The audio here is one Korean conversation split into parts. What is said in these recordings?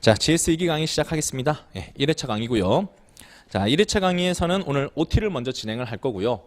자, GS 2기 강의 시작하겠습니다. 1회차 강의고요. 자, 1회차 강의에서는 오늘 OT를 먼저 진행을 할 거고요.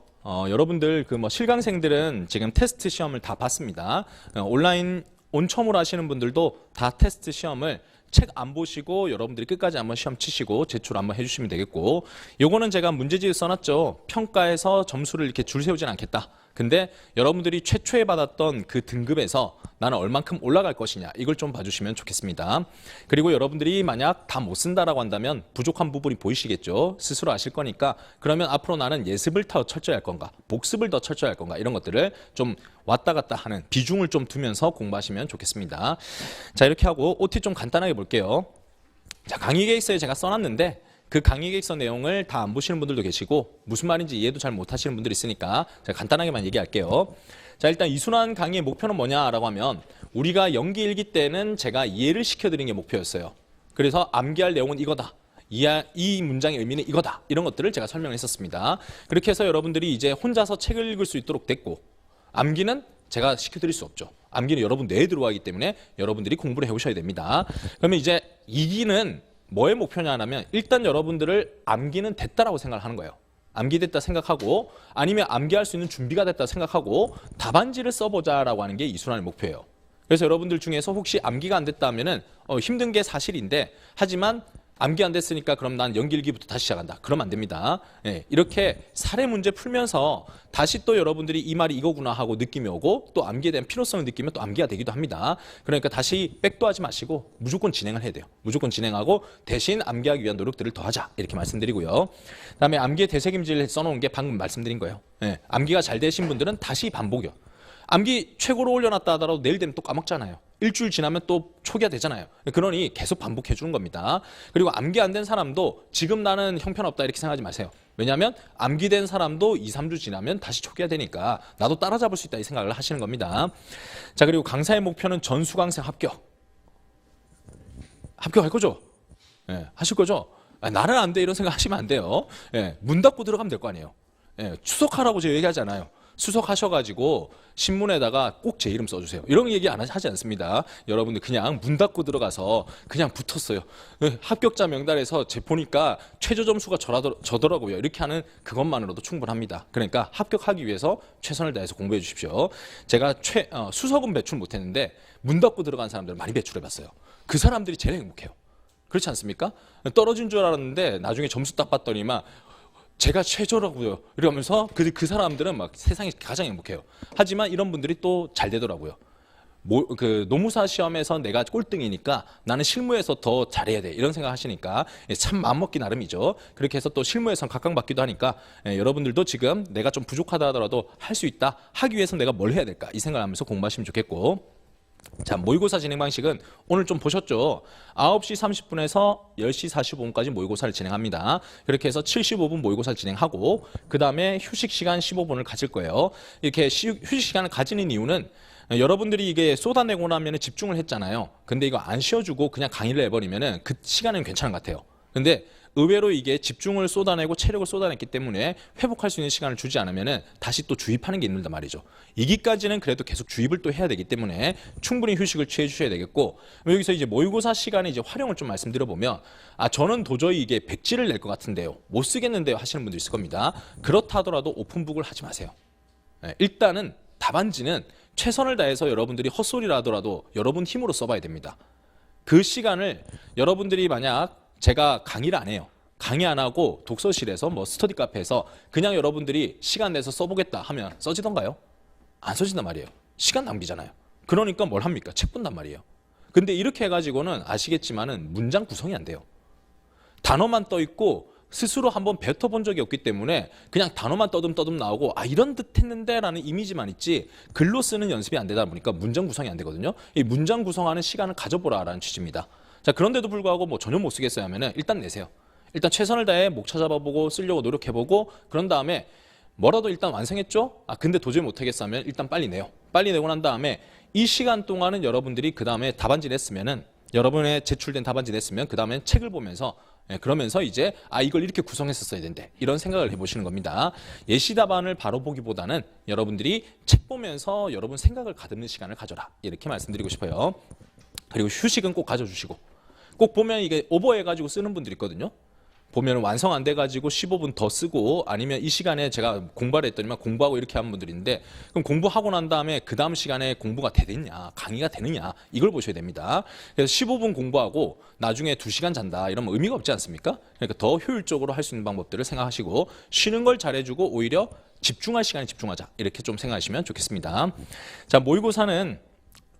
여러분들 실강생들은 지금 테스트 시험을 다 봤습니다. 온라인 처음으로 하시는 분들도 다 테스트 시험을 책 안 보시고 여러분들이 끝까지 한번 시험 치시고 제출 한번 해주시면 되겠고, 요거는 제가 문제지에 써놨죠. 평가에서 점수를 이렇게 줄 세우진 않겠다. 근데 여러분들이 최초에 받았던 그 등급에서 나는 얼만큼 올라갈 것이냐, 이걸 좀 봐주시면 좋겠습니다. 그리고 여러분들이 만약 다 못 쓴다라고 한다면 부족한 부분이 보이시겠죠. 스스로 아실 거니까 그러면 앞으로 나는 예습을 더 철저히 할 건가, 복습을 더 철저히 할 건가, 이런 것들을 좀 왔다 갔다 하는 비중을 좀 두면서 공부하시면 좋겠습니다. 자, 이렇게 하고 OT 좀 간단하게 볼게요. 자, 강의 계획서에 제가 써놨는데 그 강의 계획서 내용을 다 안 보시는 분들도 계시고 무슨 말인지 이해도 잘 못하시는 분들이 있으니까 제가 간단하게만 얘기할게요. 자, 일단 이순환 강의의 목표는 뭐냐라고 하면, 우리가 연기 1기 때는 제가 이해를 시켜드리는 게 목표였어요. 그래서 암기할 내용은 이거다, 이 문장의 의미는 이거다, 이런 것들을 제가 설명을 했었습니다. 그렇게 해서 여러분들이 이제 혼자서 책을 읽을 수 있도록 됐고, 암기는 제가 시켜드릴 수 없죠. 암기는 여러분 뇌에 들어가기 때문에 여러분들이 공부를 해오셔야 됩니다. 그러면 이제 2기는 뭐의 목표냐 하면, 일단 여러분들을 암기는 됐다라고 생각을 하는 거예요. 암기됐다 생각하고, 아니면 암기할 수 있는 준비가 됐다 생각하고 답안지를 써보자라고 하는 게 이순환의 목표예요. 그래서 여러분들 중에서 혹시 암기가 안 됐다 하면은 힘든 게 사실인데, 하지만 암기 안 됐으니까 그럼 난 연기 1기부터 다시 시작한다, 그러면 안 됩니다. 이렇게 사례 문제 풀면서 다시 또 여러분들이 이 말이 이거구나 하고 느낌이 오고, 또 암기에 대한 필요성을 느끼면 또 암기가 되기도 합니다. 그러니까 다시 백도 하지 마시고 무조건 진행을 해야 돼요. 무조건 진행하고 대신 암기하기 위한 노력들을 더 하자, 이렇게 말씀드리고요. 그다음에 암기의 되새김질을 써놓은 게 방금 말씀드린 거예요. 암기가 잘 되신 분들은 다시 반복이요. 암기 최고로 올려놨다 하더라도 내일 되면 또 까먹잖아요. 일주일 지나면 또 초기화 되잖아요. 그러니 계속 반복해 주는 겁니다. 그리고 암기 안 된 사람도 지금 나는 형편없다 이렇게 생각하지 마세요. 왜냐하면 암기된 사람도 2, 3주 지나면 다시 초기화 되니까 나도 따라잡을 수 있다, 이 생각을 하시는 겁니다. 자, 그리고 강사의 목표는 전 수강생 합격할 거죠? 하실 거죠? 나는 안 돼, 이런 생각 하시면 안 돼요. 문 닫고 들어가면 될 거 아니에요. 추석하라고 제가 얘기하잖아요. 수석하셔가지고 신문에다가 꼭 제 이름 써주세요, 이런 얘기 하지 않습니다. 여러분들 그냥 문 닫고 들어가서 그냥 붙었어요. 합격자 명단에서 제 보니까 최저 점수가 저더라고요, 이렇게 하는 그것만으로도 충분합니다. 그러니까 합격하기 위해서 최선을 다해서 공부해 주십시오. 제가 수석은 배출 못했는데 문 닫고 들어간 사람들 많이 배출해봤어요. 그 사람들이 제일 행복해요. 그렇지 않습니까? 떨어진 줄 알았는데 나중에 점수 딱 봤더니만 제가 최저라고요, 이러면서 그 사람들은 막 세상에 가장 행복해요. 하지만 이런 분들이 또 잘 되더라고요. 노무사 시험에서 내가 꼴등이니까 나는 실무에서 더 잘해야 돼, 이런 생각 하시니까 참 마음먹기 나름이죠. 그렇게 해서 또 실무에선 각광받기도 하니까 여러분들도 지금 내가 좀 부족하다 하더라도 할 수 있다, 하기 위해서 내가 뭘 해야 될까, 이 생각을 하면서 공부하시면 좋겠고. 자, 모의고사 진행 방식은 오늘 좀 보셨죠? 9시 30분에서 10시 45분까지 모의고사를 진행합니다. 그렇게 해서 75분 모의고사를 진행하고, 그 다음에 휴식 시간 15분을 가질 거예요. 이렇게 휴식 시간을 가지는 이유는, 여러분들이 이게 쏟아내고 나면 집중을 했잖아요. 근데 이거 안 쉬어주고 그냥 강의를 해버리면 그 시간은 괜찮은 것 같아요. 근데 의외로 이게 집중을 쏟아내고 체력을 쏟아냈기 때문에 회복할 수 있는 시간을 주지 않으면 다시 또 주입하는 게 있는단 말이죠. 2기까지는 그래도 계속 주입을 또 해야 되기 때문에 충분히 휴식을 취해 주셔야 되겠고, 여기서 이제 모의고사 시간에 이제 활용을 좀 말씀드려보면, 저는 도저히 이게 백지를 낼 것 같은데요, 못 쓰겠는데요 하시는 분도 있을 겁니다. 그렇다 하더라도 오픈북을 하지 마세요. 일단은 답안지는 최선을 다해서 여러분들이 헛소리를 하더라도 여러분 힘으로 써봐야 됩니다. 그 시간을 여러분들이 만약 제가 강의를 안 해요. 강의 안 하고 독서실에서 스터디 카페에서 그냥 여러분들이 시간 내서 써보겠다 하면 써지던가요? 안 써진단 말이에요. 시간 낭비잖아요. 그러니까 뭘 합니까? 책 본단 말이에요. 근데 이렇게 해가지고는 아시겠지만은 문장 구성이 안 돼요. 단어만 떠 있고 스스로 한번 뱉어본 적이 없기 때문에 그냥 단어만 떠듬떠듬 나오고 이런 듯 했는데 라는 이미지만 있지, 글로 쓰는 연습이 안 되다 보니까 문장 구성이 안 되거든요. 이 문장 구성하는 시간을 가져보라라는 취지입니다. 자, 그런데도 불구하고 전혀 못 쓰겠어요 하면은 일단 내세요. 일단 최선을 다해 목 찾아봐보고 쓰려고 노력해보고, 그런 다음에 뭐라도 일단 완성했죠? 근데 도저히 못하겠어 하면 일단 빨리 내요. 빨리 내고 난 다음에 이 시간 동안은 여러분들이 그 다음에 답안지 냈으면은, 여러분의 제출된 답안지 냈으면 그 다음에 책을 보면서 그러면서 이제 이걸 이렇게 구성했었어야 된대, 이런 생각을 해보시는 겁니다. 예시 답안을 바로 보기보다는 여러분들이 책 보면서 여러분 생각을 가듬는 시간을 가져라, 이렇게 말씀드리고 싶어요. 그리고 휴식은 꼭 가져주시고, 꼭 보면 이게 오버해가지고 쓰는 분들이 있거든요. 보면 완성 안 돼가지고 15분 더 쓰고 아니면 이 시간에 제가 공부를 했더니만 공부하고 이렇게 하는 분들인데 그럼 공부하고 난 다음에 그 다음 시간에 공부가 되느냐 강의가 되느냐 이걸 보셔야 됩니다. 그래서 15분 공부하고 나중에 2시간 잔다 이러면 의미가 없지 않습니까? 그러니까 더 효율적으로 할 수 있는 방법들을 생각하시고 쉬는 걸 잘해주고 오히려 집중할 시간에 집중하자 이렇게 좀 생각하시면 좋겠습니다. 자, 모의고사는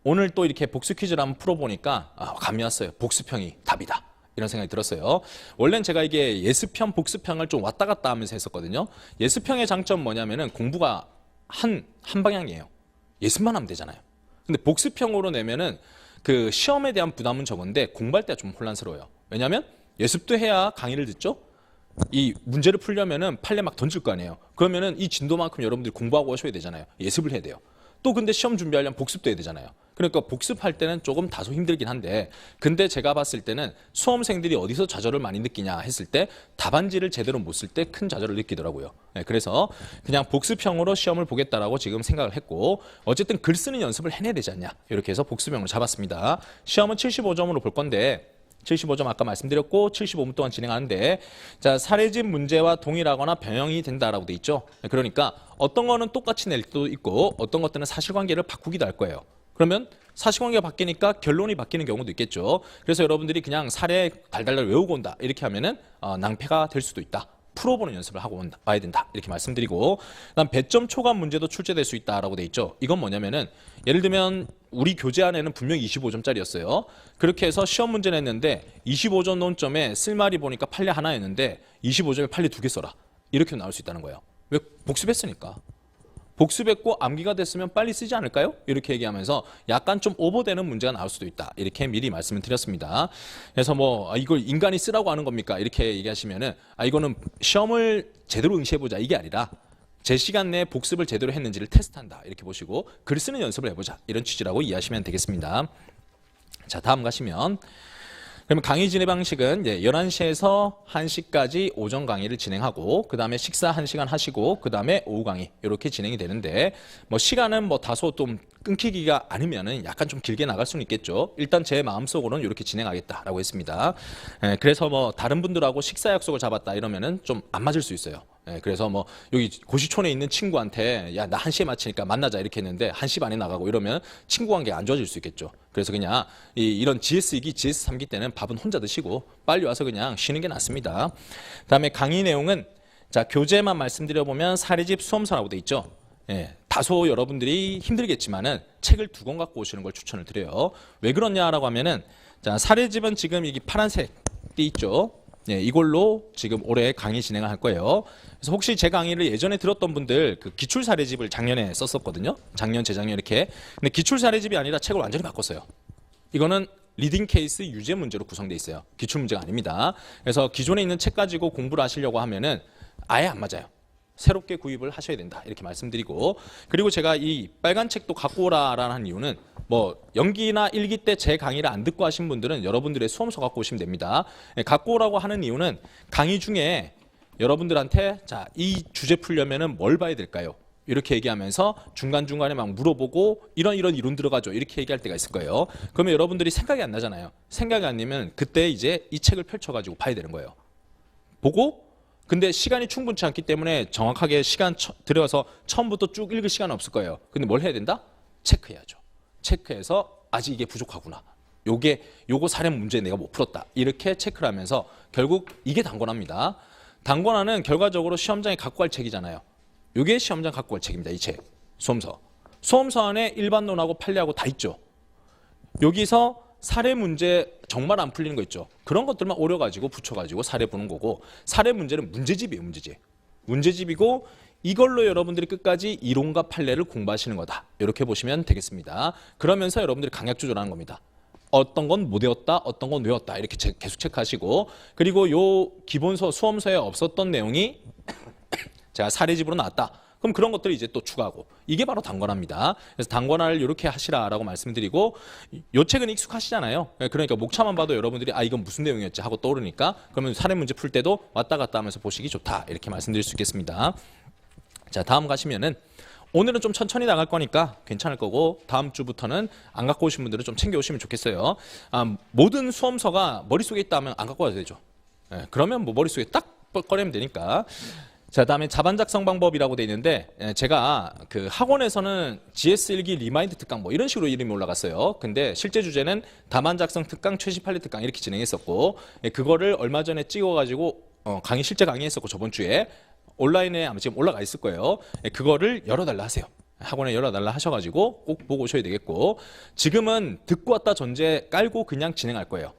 오늘 또 이렇게 복수 퀴즈를 한번 풀어보니까 감이 왔어요. 복수평이 답이다. 이런 생각이 들었어요. 원래는 제가 이게 예습평, 복습평을 좀 왔다 갔다 하면서 했었거든요. 예습평의 장점 뭐냐면은 공부가 한 방향이에요. 예습만 하면 되잖아요. 근데 복습평으로 내면은 그 시험에 대한 부담은 적은데 공부할 때가 좀 혼란스러워요. 왜냐하면 예습도 해야 강의를 듣죠. 이 문제를 풀려면은 판례 막 던질 거 아니에요. 그러면은 이 진도만큼 여러분들이 공부하고 오셔야 되잖아요. 예습을 해야 돼요. 또 근데 시험 준비하려면 복습도 해야 되잖아요. 그러니까 복습할 때는 조금 다소 힘들긴 한데 근데 제가 봤을 때는 수험생들이 어디서 좌절을 많이 느끼냐 했을 때 답안지를 제대로 못 쓸 때 큰 좌절을 느끼더라고요. 네, 그래서 그냥 복습형으로 시험을 보겠다라고 지금 생각을 했고 어쨌든 글 쓰는 연습을 해내야 되지 않냐 이렇게 해서 복습형을 잡았습니다. 시험은 75점으로 볼 건데 75점 아까 말씀드렸고 75분 동안 진행하는데 자 사례집 문제와 동일하거나 변형이 된다라고 돼 있죠. 그러니까 어떤 거는 똑같이 낼 수도 있고 어떤 것들은 사실관계를 바꾸기도 할 거예요. 그러면 사실관계가 바뀌니까 결론이 바뀌는 경우도 있겠죠. 그래서 여러분들이 그냥 사례 달달달 외우고 온다 이렇게 하면은 낭패가 될 수도 있다. 풀어보는 연습을 하고 와야 된다 이렇게 말씀드리고 그다음 배점 초과 문제도 출제될 수 있다라고 돼 있죠. 이건 뭐냐면은 예를 들면 우리 교재 안에는 분명히 25점짜리였어요. 그렇게 해서 시험 문제 냈는데 25점 논점에 쓸말이 보니까 판례 하나였는데 25점에 판례 2개 써라 이렇게 나올 수 있다는 거예요. 왜? 복습했으니까. 복습했고 암기가 됐으면 빨리 쓰지 않을까요? 이렇게 얘기하면서 약간 좀 오버되는 문제가 나올 수도 있다. 이렇게 미리 말씀을 드렸습니다. 그래서 뭐 이걸 인간이 쓰라고 하는 겁니까? 이렇게 얘기하시면은 이거는 시험을 제대로 응시해보자 이게 아니라 제 시간 내에 복습을 제대로 했는지를 테스트한다. 이렇게 보시고 글 쓰는 연습을 해보자. 이런 취지라고 이해하시면 되겠습니다. 자, 다음 가시면 그러면 강의 진행 방식은 11시에서 1시까지 오전 강의를 진행하고 그 다음에 식사 1시간 하시고 그 다음에 오후 강의 이렇게 진행이 되는데 뭐 시간은 뭐 다소 좀 끊기기가 아니면은 약간 좀 길게 나갈 수는 있겠죠. 일단 제 마음속으로는 이렇게 진행하겠다라고 했습니다. 그래서 뭐 다른 분들하고 식사 약속을 잡았다 이러면은 좀 안 맞을 수 있어요. 그래서 뭐 여기 고시촌에 있는 친구한테 야 나 1시에 마치니까 만나자 이렇게 했는데 1시 반에 나가고 이러면 친구 관계가 안 좋아질 수 있겠죠. 그래서 그냥 이런 GS2기, GS3기 때는 밥은 혼자 드시고 빨리 와서 그냥 쉬는 게 낫습니다. 그다음에 강의 내용은 자 교재만 말씀드려보면 사례집 수험서라고 돼 있죠. 다소 여러분들이 힘들겠지만은 책을 2권 갖고 오시는 걸 추천을 드려요. 왜 그러냐라고 하면은 자 사례집은 지금 이게 파란색 띠 있죠. 이걸로 지금 올해 강의 진행을 할 거예요. 그래서 혹시 제 강의를 예전에 들었던 분들 그 기출 사례집을 작년에 썼었거든요. 작년, 재작년 이렇게. 근데 기출 사례집이 아니라 책을 완전히 바꿨어요. 이거는 리딩 케이스 유제 문제로 구성되어 있어요. 기출 문제가 아닙니다. 그래서 기존에 있는 책 가지고 공부를 하시려고 하면은 아예 안 맞아요. 새롭게 구입을 하셔야 된다 이렇게 말씀드리고 그리고 제가 이 빨간 책도 갖고 오라라는 이유는 뭐 연기나 일기 때 제 강의를 안 듣고 하신 분들은 여러분들의 수험서 갖고 오시면 됩니다. 갖고 오라고 하는 이유는 강의 중에 여러분들한테 자, 이 주제 풀려면은 뭘 봐야 될까요? 이렇게 얘기하면서 중간중간에 막 물어보고 이런 이론 들어가죠. 이렇게 얘기할 때가 있을 거예요. 그러면 여러분들이 생각이 안 나잖아요. 생각이 안 나면 그때 이제 이 책을 펼쳐가지고 봐야 되는 거예요. 보고 근데 시간이 충분치 않기 때문에 정확하게 시간 들여서 처음부터 쭉 읽을 시간은 없을 거예요. 근데 뭘 해야 된다? 체크해야죠. 체크해서 아직 이게 부족하구나. 요거 사례 문제 내가 못 풀었다. 이렇게 체크를 하면서 결국 이게 단권화입니다. 단권화는 결과적으로 시험장에 갖고 갈 책이잖아요. 요게 시험장 갖고 갈 책입니다. 이 책. 수험서. 수험서 안에 일반론하고 판례하고 다 있죠. 여기서 사례 문제 정말 안 풀리는 거 있죠. 그런 것들만 오려가지고 붙여가지고 사례 보는 거고 사례 문제는 문제집이에요. 문제집이고 이걸로 여러분들이 끝까지 이론과 판례를 공부하시는 거다. 이렇게 보시면 되겠습니다. 그러면서 여러분들이 강약 조절하는 겁니다. 어떤 건 못 외웠다, 어떤 건 외웠다 이렇게 계속 체크하시고 그리고 요 기본서 수험서에 없었던 내용이 제가 사례집으로 나왔다. 그럼 그런 것들을 이제 또 추가하고 이게 바로 단권화입니다. 그래서 단권화를 이렇게 하시라라고 말씀드리고 요 책은 익숙하시잖아요. 그러니까 목차만 봐도 여러분들이 이건 무슨 내용이었지 하고 떠오르니까 그러면 사례 문제 풀 때도 왔다 갔다 하면서 보시기 좋다 이렇게 말씀드릴 수 있겠습니다. 자 다음 가시면은 오늘은 좀 천천히 나갈 거니까 괜찮을 거고 다음 주부터는 안 갖고 오신 분들은 좀 챙겨 오시면 좋겠어요. 모든 수험서가 머릿속에 있다면 안 갖고 와도 되죠. 예, 그러면 뭐 머릿속에 딱 꺼내면 되니까. 자, 다음에 자반 작성 방법이라고 돼 있는데 제가 그 학원에서는 GS1기 리마인드 특강 뭐 이런 식으로 이름이 올라갔어요. 근데 실제 주제는 답안 작성 특강, 최신 판례 특강 이렇게 진행했었고 그거를 얼마 전에 찍어가지고 강의 실제 강의했었고 저번 주에 온라인에 아마 지금 올라가 있을 거예요. 그거를 열어달라 하세요. 학원에 열어달라 하셔가지고 꼭 보고 오셔야 되겠고 지금은 듣고 왔다 전제 깔고 그냥 진행할 거예요.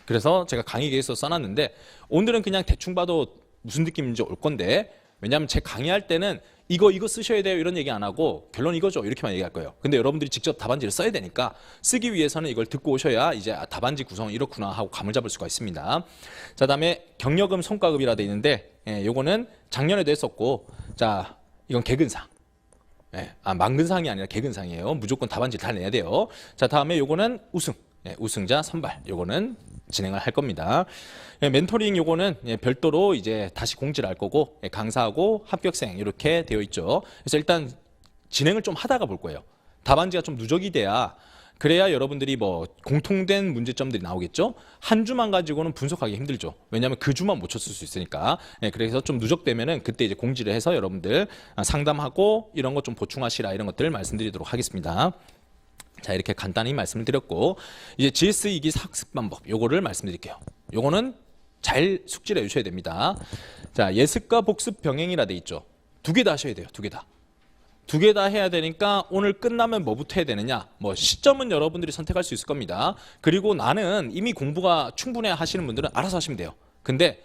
그래서 제가 강의 계획서 써놨는데 오늘은 그냥 대충 봐도 무슨 느낌인지 올 건데 왜냐하면 제 강의할 때는 이거 쓰셔야 돼요 이런 얘기 안 하고 결론 이거죠 이렇게만 얘기할 거예요. 근데 여러분들이 직접 답안지를 써야 되니까 쓰기 위해서는 이걸 듣고 오셔야 이제 답안지 구성은 이렇구나 하고 감을 잡을 수가 있습니다. 자, 다음에 경력금 성과급이라 돼 있는데 요거는 작년에도 했었고 자 이건 개근상. 만근상이 아니라 개근상이에요. 무조건 답안지를 다 내야 돼요. 자, 다음에 요거는 우승. 우승자 선발 요거는 진행을 할 겁니다. 멘토링 요거는 별도로 이제 다시 공지를 할 거고 강사하고 합격생 이렇게 되어 있죠. 그래서 일단 진행을 좀 하다가 볼 거예요. 답안지가 좀 누적이 돼야 그래야 여러분들이 뭐 공통된 문제점들이 나오겠죠. 한 주만 가지고는 분석하기 힘들죠. 왜냐하면 그 주만 못 쳤을 수 있으니까. 그래서 좀 누적되면은 그때 이제 공지를 해서 여러분들 상담하고 이런 것 좀 보충하시라 이런 것들 말씀드리도록 하겠습니다. 자, 이렇게 간단히 말씀을 드렸고 이제 GS2기 학습 방법 요거를 말씀드릴게요. 요거는 잘 숙지를 해주셔야 됩니다. 자, 예습과 복습 병행이라 돼 있죠. 두 개 다 하셔야 돼요. 두 개 다. 두 개 다 해야 되니까 오늘 끝나면 뭐부터 해야 되느냐? 뭐 시점은 여러분들이 선택할 수 있을 겁니다. 그리고 나는 이미 공부가 충분해 하시는 분들은 알아서 하시면 돼요. 근데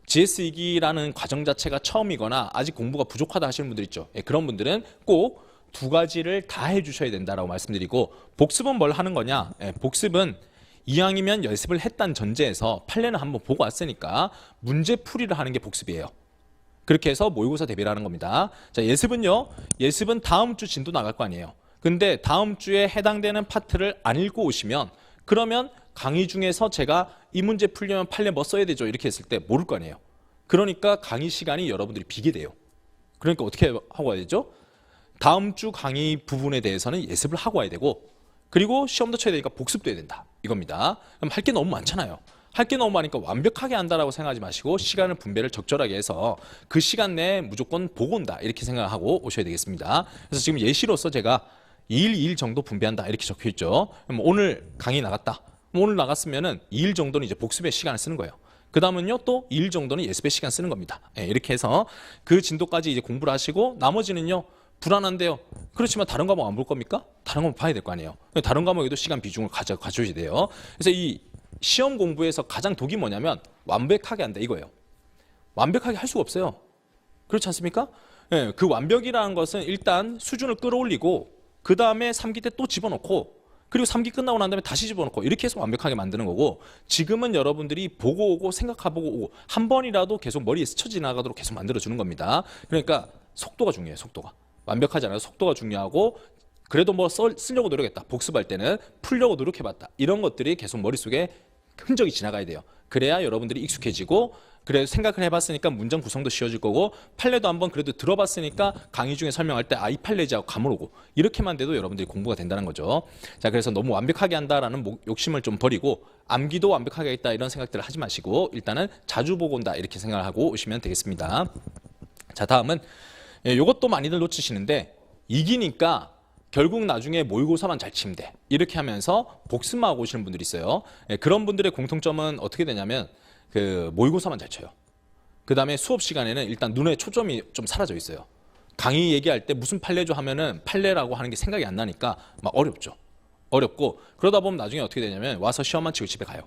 GS2기라는 과정 자체가 처음이거나 아직 공부가 부족하다 하시는 분들 있죠. 그런 분들은 꼭 두 가지를 다 해주셔야 된다라고 말씀드리고 복습은 뭘 하는 거냐? 복습은 이왕이면 연습을 했다는 전제에서 판례는 한번 보고 왔으니까 문제풀이를 하는 게 복습이에요. 그렇게 해서 모의고사 대비를 하는 겁니다. 자, 예습은요. 예습은 다음 주 진도 나갈 거 아니에요. 근데 다음 주에 해당되는 파트를 안 읽고 오시면 그러면 강의 중에서 제가 이 문제 풀려면 판례 뭐 써야 되죠? 이렇게 했을 때 모를 거 아니에요. 그러니까 강의 시간이 여러분들이 비게 돼요. 그러니까 어떻게 하고 와야 되죠? 다음 주 강의 부분에 대해서는 예습을 하고 와야 되고 그리고 시험도 쳐야 되니까 복습도 해야 된다. 이겁니다. 그럼 할 게 너무 많잖아요. 할 게 너무 많으니까 완벽하게 한다라고 생각하지 마시고 시간을 분배를 적절하게 해서 그 시간 내에 무조건 보고 온다. 이렇게 생각하고 오셔야 되겠습니다. 그래서 지금 예시로서 제가 2일, 2일 정도 분배한다. 이렇게 적혀 있죠. 그럼 오늘 강의 나갔다. 오늘 나갔으면은 2일 정도는 이제 복습의 시간을 쓰는 거예요. 그 다음은요 또 2일 정도는 예습의 시간 쓰는 겁니다. 이렇게 해서 그 진도까지 이제 공부를 하시고 나머지는요 불안한데요. 그렇지만 다른 과목 안 볼 겁니까? 다른 과목 봐야 될 거 아니에요. 다른 과목에도 시간 비중을 가져야 돼요. 그래서 이 시험 공부에서 가장 독이 뭐냐면 완벽하게 한다 이거예요. 완벽하게 할 수가 없어요. 그렇지 않습니까? 그 완벽이라는 것은 일단 수준을 끌어올리고 그 다음에 3기 때 또 집어넣고 그리고 3기 끝나고 난 다음에 다시 집어넣고 이렇게 해서 완벽하게 만드는 거고 지금은 여러분들이 보고 오고 생각하고 오고 한 번이라도 계속 머리에 스쳐 지나가도록 계속 만들어주는 겁니다. 그러니까 속도가 중요해요. 속도가. 완벽하지 않아서 속도가 중요하고 그래도 뭐 쓰려고 노력했다. 복습할 때는 풀려고 노력해봤다. 이런 것들이 계속 머릿속에 흔적이 지나가야 돼요. 그래야 여러분들이 익숙해지고 그래서 생각을 해봤으니까 문장 구성도 쉬워질 거고 판례도 한번 그래도 들어봤으니까 강의 중에 설명할 때 이 판례지 하고 감을 오고 이렇게만 돼도 여러분들이 공부가 된다는 거죠. 자, 그래서 너무 완벽하게 한다라는 욕심을 좀 버리고 암기도 완벽하게 했다 이런 생각들을 하지 마시고 일단은 자주 보고 온다 이렇게 생각을 하고 오시면 되겠습니다. 자, 다음은 이것도 많이들 놓치시는데 이기니까 결국 나중에 모의고사만 잘 치면 돼. 이렇게 하면서 복습만 하고 오시는 분들이 있어요. 그런 분들의 공통점은 어떻게 되냐면 그 모의고사만 잘 쳐요. 그 다음에 수업 시간에는 일단 눈에 초점이 좀 사라져 있어요. 강의 얘기할 때 무슨 판례죠 하면은 판례라고 하는 게 생각이 안 나니까 막 어렵죠. 어렵고 그러다 보면 나중에 어떻게 되냐면 와서 시험만 치고 집에 가요.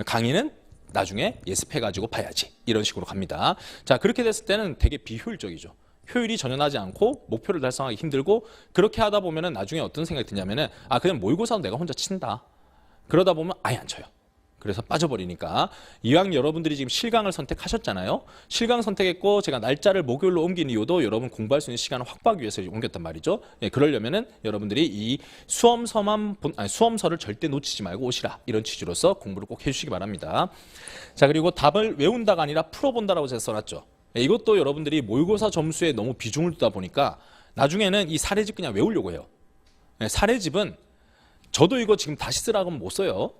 강의는 나중에 예습해가지고 봐야지. 이런 식으로 갑니다. 자, 그렇게 됐을 때는 되게 비효율적이죠. 효율이 전혀 나지 않고 목표를 달성하기 힘들고 그렇게 하다 보면은 나중에 어떤 생각이 드냐면은 그냥 모의고사는 내가 혼자 친다. 그러다 보면 아예 안 쳐요. 그래서 빠져버리니까 이왕 여러분들이 지금 실강을 선택하셨잖아요. 실강 선택했고 제가 날짜를 목요일로 옮긴 이유도 여러분 공부할 수 있는 시간을 확보하기 위해서 옮겼단 말이죠. 그러려면은 여러분들이 이 수험서를 절대 놓치지 말고 오시라. 이런 취지로서 공부를 꼭 해주시기 바랍니다. 자, 그리고 답을 외운다가 아니라 풀어본다라고 제가 써놨죠. 이것도 여러분들이 모의고사 점수에 너무 비중을 두다 보니까 나중에는 이 사례집 그냥 외우려고 해요. 예, 사례집은 저도 이거 지금 다시 쓰라고 하면 못 써요.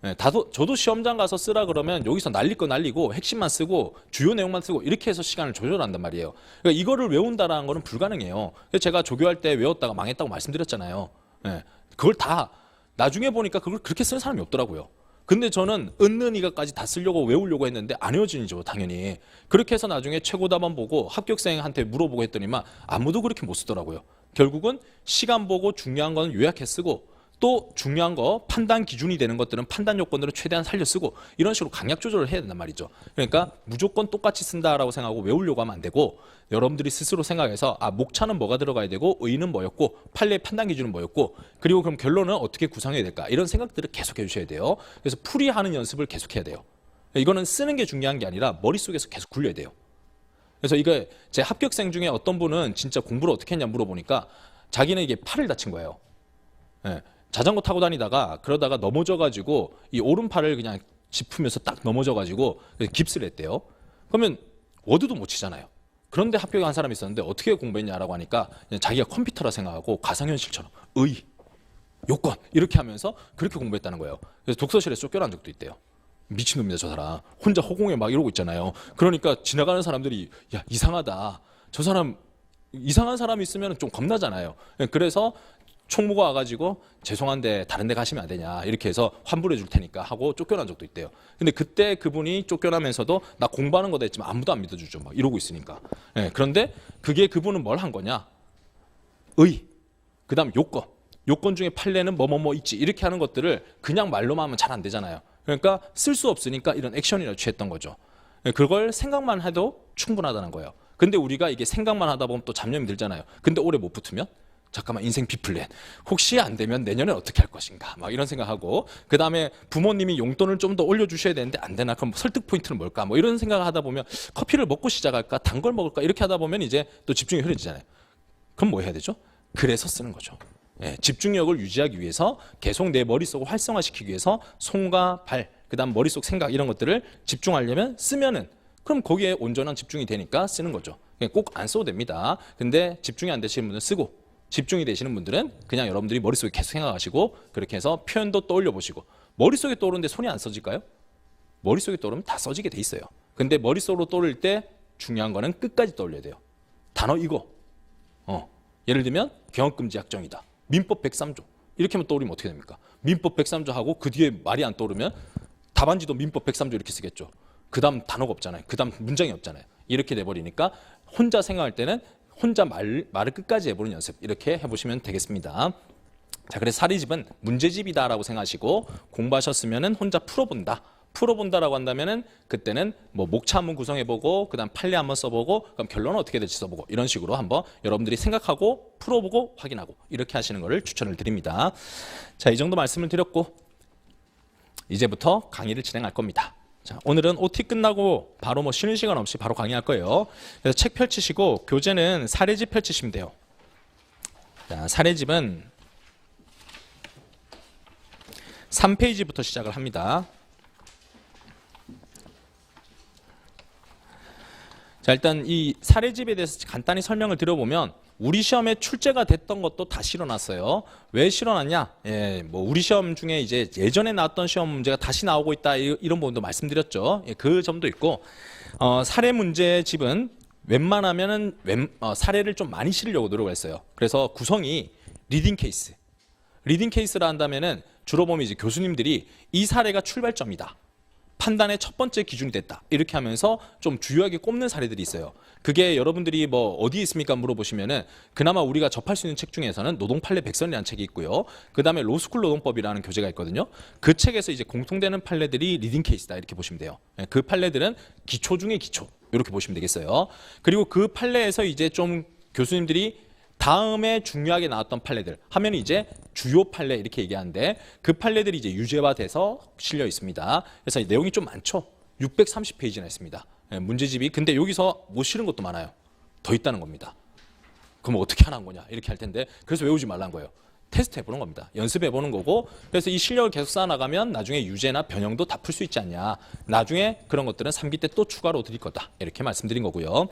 예, 저도 시험장 가서 쓰라 그러면 여기서 날릴 거 날리고 핵심만 쓰고 주요 내용만 쓰고 이렇게 해서 시간을 조절한단 말이에요. 그러니까 이거를 외운다라는 거는 불가능해요. 그래서 제가 조교할 때 외웠다가 망했다고 말씀드렸잖아요. 예, 그걸 다 나중에 보니까 그걸 그렇게 쓰는 사람이 없더라고요. 근데 저는 은는이가까지 다 쓰려고 외우려고 했는데 안 외워지죠, 당연히. 그렇게 해서 나중에 최고답안 보고 합격생한테 물어보고 했더니만 아무도 그렇게 못 쓰더라고요. 결국은 시간 보고 중요한 거는 요약해 쓰고 또 중요한 거 판단 기준이 되는 것들은 판단 요건들을 최대한 살려 쓰고 이런 식으로 강약 조절을 해야 된단 말이죠. 그러니까 무조건 똑같이 쓴다라고 생각하고 외우려고 하면 안 되고 여러분들이 스스로 생각해서 목차는 뭐가 들어가야 되고 의는 뭐였고 판례의 판단 기준은 뭐였고 그리고 그럼 결론은 어떻게 구성해야 될까 이런 생각들을 계속해 주셔야 돼요. 그래서 풀이하는 연습을 계속해야 돼요. 이거는 쓰는 게 중요한 게 아니라 머릿속에서 계속 굴려야 돼요. 그래서 이게 제 합격생 중에 어떤 분은 진짜 공부를 어떻게 했냐 물어보니까 자기는 이게 팔을 다친 거예요. 예. 자전거 타고 다니다가 그러다가 넘어져가지고 이 오른팔을 그냥 짚으면서 딱 넘어져가지고 깁스를 했대요. 그러면 워드도 못 치잖아요. 그런데 합격한 사람이 있었는데 어떻게 공부했냐라고 하니까 그냥 자기가 컴퓨터라 생각하고 가상현실처럼 요건 이렇게 하면서 그렇게 공부했다는 거예요. 그래서 독서실에 쫓겨난 적도 있대요. 미친놈이다 저 사람. 혼자 허공에 막 이러고 있잖아요. 그러니까 지나가는 사람들이 야 이상하다. 저 사람 이상한 사람이 있으면 좀 겁나잖아요. 그래서 총무가 와가지고 죄송한데 다른 데 가시면 안 되냐 이렇게 해서 환불해 줄 테니까 하고 쫓겨난 적도 있대요. 근데 그때 그분이 쫓겨나면서도 나 공부하는 거다 했지만 아무도 안 믿어주죠. 막 이러고 있으니까. 예, 그런데 그게 그분은 뭘 한 거냐? 그 다음 요건 중에 판례는 뭐뭐뭐 있지 이렇게 하는 것들을 그냥 말로만 하면 잘 안 되잖아요. 그러니까 쓸 수 없으니까 이런 액션이라고 취했던 거죠. 예, 그걸 생각만 해도 충분하다는 거예요. 근데 우리가 이게 생각만 하다 보면 또 잡념이 들잖아요. 근데 오래 못 붙으면 잠깐만 인생 B플랜 혹시 안 되면 내년에 어떻게 할 것인가 막 이런 생각하고 그 다음에 부모님이 용돈을 좀 더 올려주셔야 되는데 안 되나 그럼 설득 포인트는 뭘까 뭐 이런 생각을 하다 보면 커피를 먹고 시작할까 단 걸 먹을까 이렇게 하다 보면 이제 또 집중이 흐려지잖아요. 그럼 뭐 해야 되죠? 그래서 쓰는 거죠. 예, 집중력을 유지하기 위해서 계속 내 머릿속을 활성화시키기 위해서 손과 발 그 다음 머릿속 생각 이런 것들을 집중하려면 쓰면은 그럼 거기에 온전한 집중이 되니까 쓰는 거죠. 꼭 안 써도 됩니다. 근데 집중이 안 되시는 분은 쓰고 집중이 되시는 분들은 그냥 여러분들이 머릿속에 계속 생각하시고 그렇게 해서 표현도 떠올려 보시고 머릿속에 떠오르는데 손이 안 써질까요? 머릿속에 떠오르면 다 써지게 돼 있어요. 근데 머릿속으로 떠오를 때 중요한 거는 끝까지 떠올려야 돼요. 단어 이거 예를 들면 경업금지 약정이다. 민법 103조 이렇게 하면 떠오르면 어떻게 됩니까? 민법 103조 하고 그 뒤에 말이 안 떠오르면 답안지도 민법 103조 이렇게 쓰겠죠. 그 다음 단어가 없잖아요. 그 다음 문장이 없잖아요. 이렇게 돼버리니까 혼자 생각할 때는 혼자 말을 끝까지 해보는 연습 이렇게 해보시면 되겠습니다. 자, 그래서 사례집은 문제집이다라고 생각하시고 공부하셨으면은 혼자 풀어본다라고 한다면은 그때는 뭐 목차 한번 구성해보고 그다음 판례 한번 써보고 그럼 결론은 어떻게 될지 써보고 이런 식으로 한번 여러분들이 생각하고 풀어보고 확인하고 이렇게 하시는 것을 추천을 드립니다. 자, 이 정도 말씀을 드렸고 이제부터 강의를 진행할 겁니다. 자, 오늘은 OT 끝나고 바로 뭐 쉬는 시간 없이 바로 강의할 거예요. 그래서 책 펼치시고 교재는 사례집 펼치시면 돼요. 자, 사례집은 3페이지부터 시작을 합니다. 자, 일단 이 사례집에 대해서 간단히 설명을 드려보면 우리 시험에 출제가 됐던 것도 다 실어놨어요. 왜 실어놨냐? 예, 뭐 우리 시험 중에 이제 예전에 나왔던 시험 문제가 다시 나오고 있다 이런 부분도 말씀드렸죠. 예, 그 점도 있고 사례 문제집은 웬만하면은 사례를 좀 많이 실으려고 노력을 했어요. 그래서 구성이 리딩 케이스라 한다면은 주로 보면 이제 교수님들이 이 사례가 출발점이다. 판단의 첫 번째 기준이 됐다. 이렇게 하면서 좀 주요하게 꼽는 사례들이 있어요. 그게 여러분들이 뭐 어디에 있습니까 물어보시면은 그나마 우리가 접할 수 있는 책 중에서는 노동판례 백선이라는 책이 있고요. 그 다음에 로스쿨 노동법이라는 교재가 있거든요. 그 책에서 이제 공통되는 판례들이 리딩 케이스다 이렇게 보시면 돼요. 그 판례들은 기초 중에 기초 이렇게 보시면 되겠어요. 그리고 그 판례에서 이제 좀 교수님들이 다음에 중요하게 나왔던 판례들 하면 이제 주요 판례 이렇게 얘기하는데 그 판례들이 이제 유죄화돼서 실려 있습니다. 그래서 내용이 좀 많죠. 630페이지나 있습니다. 문제집이. 근데 여기서 못 실은 것도 많아요. 더 있다는 겁니다. 그럼 어떻게 하라는 거냐 이렇게 할 텐데 그래서 외우지 말라는 거예요. 테스트 해보는 겁니다. 연습해보는 거고, 그래서 이 실력을 계속 쌓아나가면 나중에 유제나 변형도 다 풀 수 있지 않냐. 나중에 그런 것들은 3기 때 또 추가로 드릴 거다. 이렇게 말씀드린 거고요.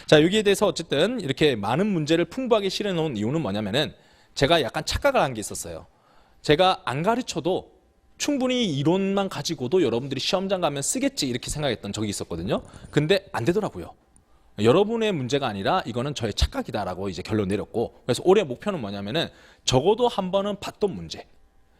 자, 여기에 대해서 어쨌든 이렇게 많은 문제를 풍부하게 실어놓은 이유는 뭐냐면은 제가 약간 착각을 한 게 있었어요. 제가 안 가르쳐도 충분히 이론만 가지고도 여러분들이 시험장 가면 쓰겠지 이렇게 생각했던 적이 있었거든요. 근데 안 되더라고요. 여러분의 문제가 아니라 이거는 저의 착각이다라고 이제 결론 내렸고, 그래서 올해 목표는 뭐냐면은 적어도 한 번은 봤던 문제,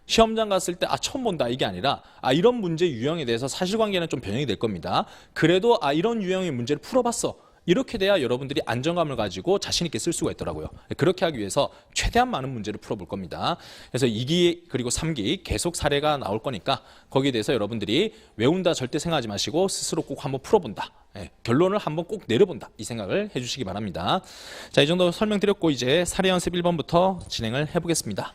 시험장 갔을 때 처음 본다 이게 아니라 이런 문제 유형에 대해서 사실관계는 좀 변형이 될 겁니다. 그래도 이런 유형의 문제를 풀어봤어, 이렇게 돼야 여러분들이 안정감을 가지고 자신 있게 쓸 수가 있더라고요. 그렇게 하기 위해서 최대한 많은 문제를 풀어볼 겁니다. 그래서 2기 그리고 3기 계속 사례가 나올 거니까 거기에 대해서 여러분들이 외운다 절대 생각하지 마시고 스스로 꼭 한번 풀어본다, 결론을 한번 꼭 내려본다, 이 생각을 해주시기 바랍니다. 자, 이 정도 설명드렸고 이제 사례 연습 1번부터 진행을 해보겠습니다.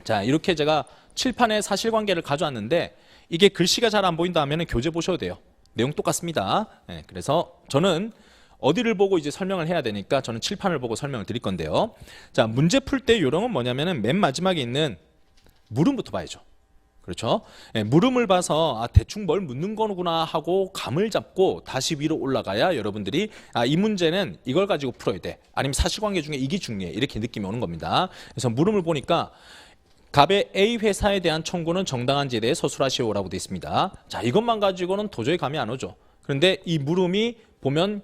자, 이렇게 제가 칠판에 사실관계를 가져왔는데 이게 글씨가 잘 안 보인다 하면 교재 보셔도 돼요. 내용 똑같습니다. 그래서 저는 어디를 보고 이제 설명을 해야 되니까 저는 칠판을 보고 설명을 드릴 건데요. 자, 문제 풀 때 요령은 뭐냐면은 맨 마지막에 있는 물음부터 봐야죠. 그렇죠? 물음을 봐서 대충 뭘 묻는 거구나 하고 감을 잡고 다시 위로 올라가야 여러분들이 이 문제는 이걸 가지고 풀어야 돼, 아니면 사실관계 중에 이게 중요해, 이렇게 느낌이 오는 겁니다. 그래서 물음을 보니까 갑의 A 회사에 대한 청구는 정당한지에 대해 서술하시오라고 되어 있습니다. 자, 이것만 가지고는 도저히 감이 안 오죠. 그런데 이 물음이 보면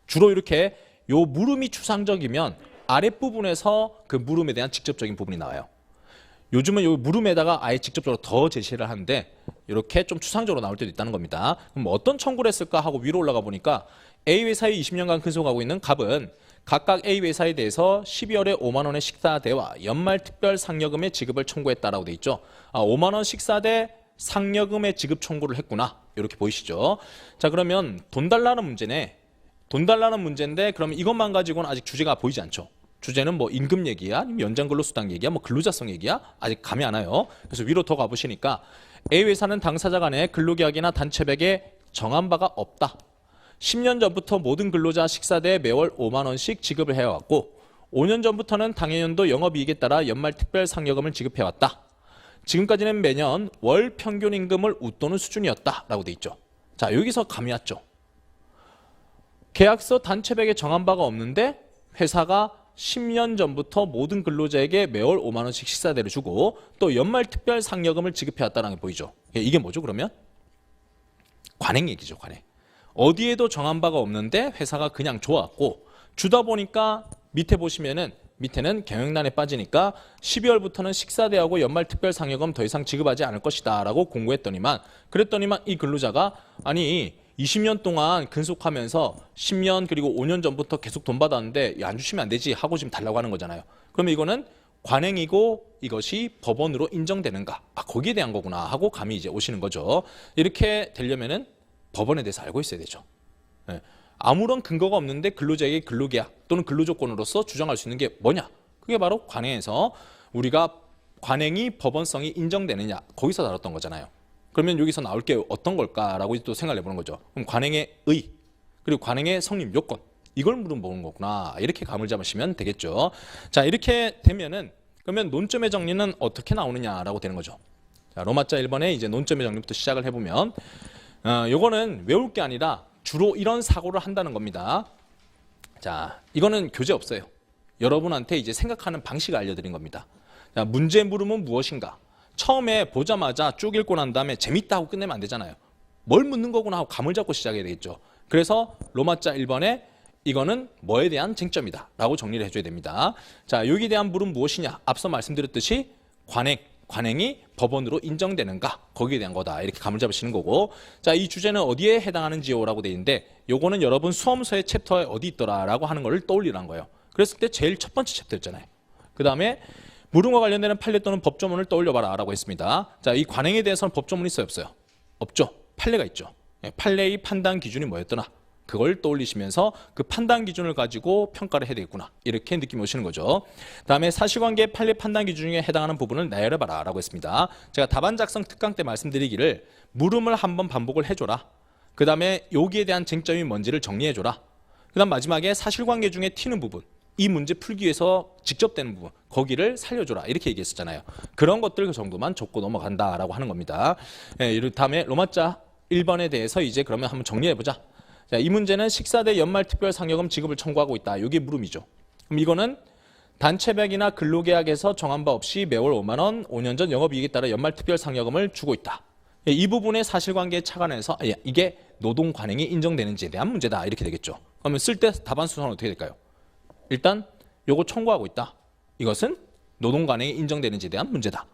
주로 이렇게 요 물음이 추상적이면 아랫부분에서 그 물음에 대한 직접적인 부분이 나와요. 요즘은 요 물음에다가 아예 직접적으로 더 제시를 하는데 이렇게 좀 추상적으로 나올 때도 있다는 겁니다. 그럼 어떤 청구를 했을까 하고 위로 올라가 보니까 A 회사에 20년간 근속하고 있는 갑은 각각 A 회사에 대해서 12월에 5만 원의 식사대와 연말 특별 상여금의 지급을 청구했다라고 돼 있죠. 5만 원 식사대 상여금의 지급 청구를 했구나, 이렇게 보이시죠? 자, 그러면 돈 달라는 문제네. 돈 달라는 문제인데 그러면 이것만 가지고는 아직 주제가 보이지 않죠. 주제는 뭐 임금 얘기야, 아니면 연장 근로수당 얘기야, 뭐 근로자성 얘기야, 아직 감이 안 와요. 그래서 위로 더 가보시니까 A 회사는 당사자 간의 근로계약이나 단체백에 정한 바가 없다. 10년 전부터 모든 근로자 식사대에 매월 5만 원씩 지급을 해왔고 5년 전부터는 당해년도 영업이익에 따라 연말 특별 상여금을 지급해왔다. 지금까지는 매년 월 평균 임금을 웃도는 수준이었다라고 돼 있죠. 자, 여기서 감이 왔죠. 계약서 단체백에 정한 바가 없는데 회사가 10년 전부터 모든 근로자에게 매월 5만 원씩 식사대를 주고 또 연말 특별 상여금을 지급해왔다는 게 보이죠. 이게 뭐죠 그러면? 관행 얘기죠, 관행. 어디에도 정한 바가 없는데 회사가 그냥 줘왔고 주다 보니까 밑에 보시면은 밑에는 경영난에 빠지니까 12월부터는 식사대하고 연말 특별 상여금 더 이상 지급하지 않을 것이다 라고 공고했더니만, 그랬더니만 이 근로자가 아니 20년 동안 근속하면서 10년 그리고 5년 전부터 계속 돈 받았는데 안 주시면 안 되지 하고 지금 달라고 하는 거잖아요. 그러면 이거는 관행이고 이것이 법원으로 인정되는가, 거기에 대한 거구나 하고 감이 이제 오시는 거죠. 이렇게 되려면은 법원에 대해서 알고 있어야 되죠. 아무런 근거가 없는데 근로자에게 근로계약 또는 근로조건으로서 주장할 수 있는 게 뭐냐? 그게 바로 관행에서 우리가 관행이 법원성이 인정되느냐, 거기서 다뤘던 거잖아요. 그러면 여기서 나올 게 어떤 걸까라고 또 생각을 해보는 거죠. 그럼 관행의 의 그리고 관행의 성립 요건, 이걸 물어보는 거구나, 이렇게 감을 잡으시면 되겠죠. 자, 이렇게 되면은 그러면 논점의 정리는 어떻게 나오느냐라고 되는 거죠. 자, 로마자 1번에 이제 논점의 정리부터 시작을 해보면 요거는 외울 게 아니라 주로 이런 사고를 한다는 겁니다. 자, 이거는 교재 없어요. 여러분한테 이제 생각하는 방식을 알려드린 겁니다. 자, 문제 물음은 무엇인가? 처음에 보자마자 쭉 읽고 난 다음에 재밌다 하고 끝내면 안 되잖아요. 뭘 묻는 거구나 하고 감을 잡고 시작해야 되겠죠. 그래서 로마자 1번에 이거는 뭐에 대한 쟁점이다 라고 정리를 해줘야 됩니다. 자, 여기에 대한 물은 무엇이냐? 앞서 말씀드렸듯이 관행이 법원으로 인정되는가, 거기에 대한 거다, 이렇게 감을 잡으시는 거고, 자, 이 주제는 어디에 해당하는지요 라고 돼 있는데 요거는 여러분 수험서의 챕터에 어디 있더라 라고 하는 거를 떠올리라는 거예요. 그랬을 때 제일 첫 번째 챕터였잖아요. 그 다음에 물음과 관련되는 판례 또는 법조문을 떠올려봐라 라고 했습니다. 자, 이 관행에 대해서는 법조문이 있어요 없어요? 없죠. 판례가 있죠. 판례의 판단 기준이 뭐였더나, 그걸 떠올리시면서 그 판단 기준을 가지고 평가를 해야 되겠구나, 이렇게 느낌이 오시는 거죠. 다음에 사실관계 판례 판단 기준 중에 해당하는 부분을 나열해봐라 라고 했습니다. 제가 답안 작성 특강 때 말씀드리기를 물음을 한번 반복을 해줘라, 그 다음에 여기에 대한 쟁점이 뭔지를 정리해줘라, 그 다음 마지막에 사실관계 중에 튀는 부분, 이 문제 풀기 위해서 직접 되는 부분 거기를 살려줘라 이렇게 얘기했었잖아요. 그런 것들 그 정도만 적고 넘어간다라고 하는 겁니다. 이렇다면 로마자 1번에 대해서 이제 그러면 한번 정리해보자. 자, 이 문제는 식사대 연말 특별 상여금 지급을 청구하고 있다. 이게 물음이죠. 그럼 이거는 단체백이나 근로계약에서 정한 바 없이 매월 5만 원, 5년 전 영업이익에 따라 연말 특별 상여금을 주고 있다. 이 부분의 사실관계에 착안해서 이게 노동 관행이 인정되는지에 대한 문제다 이렇게 되겠죠. 그러면 쓸 때 답안 순서는 어떻게 될까요? 일단 요거 청구하고 있다. 이것은 노동 관행이 인정되는지에 대한 문제다.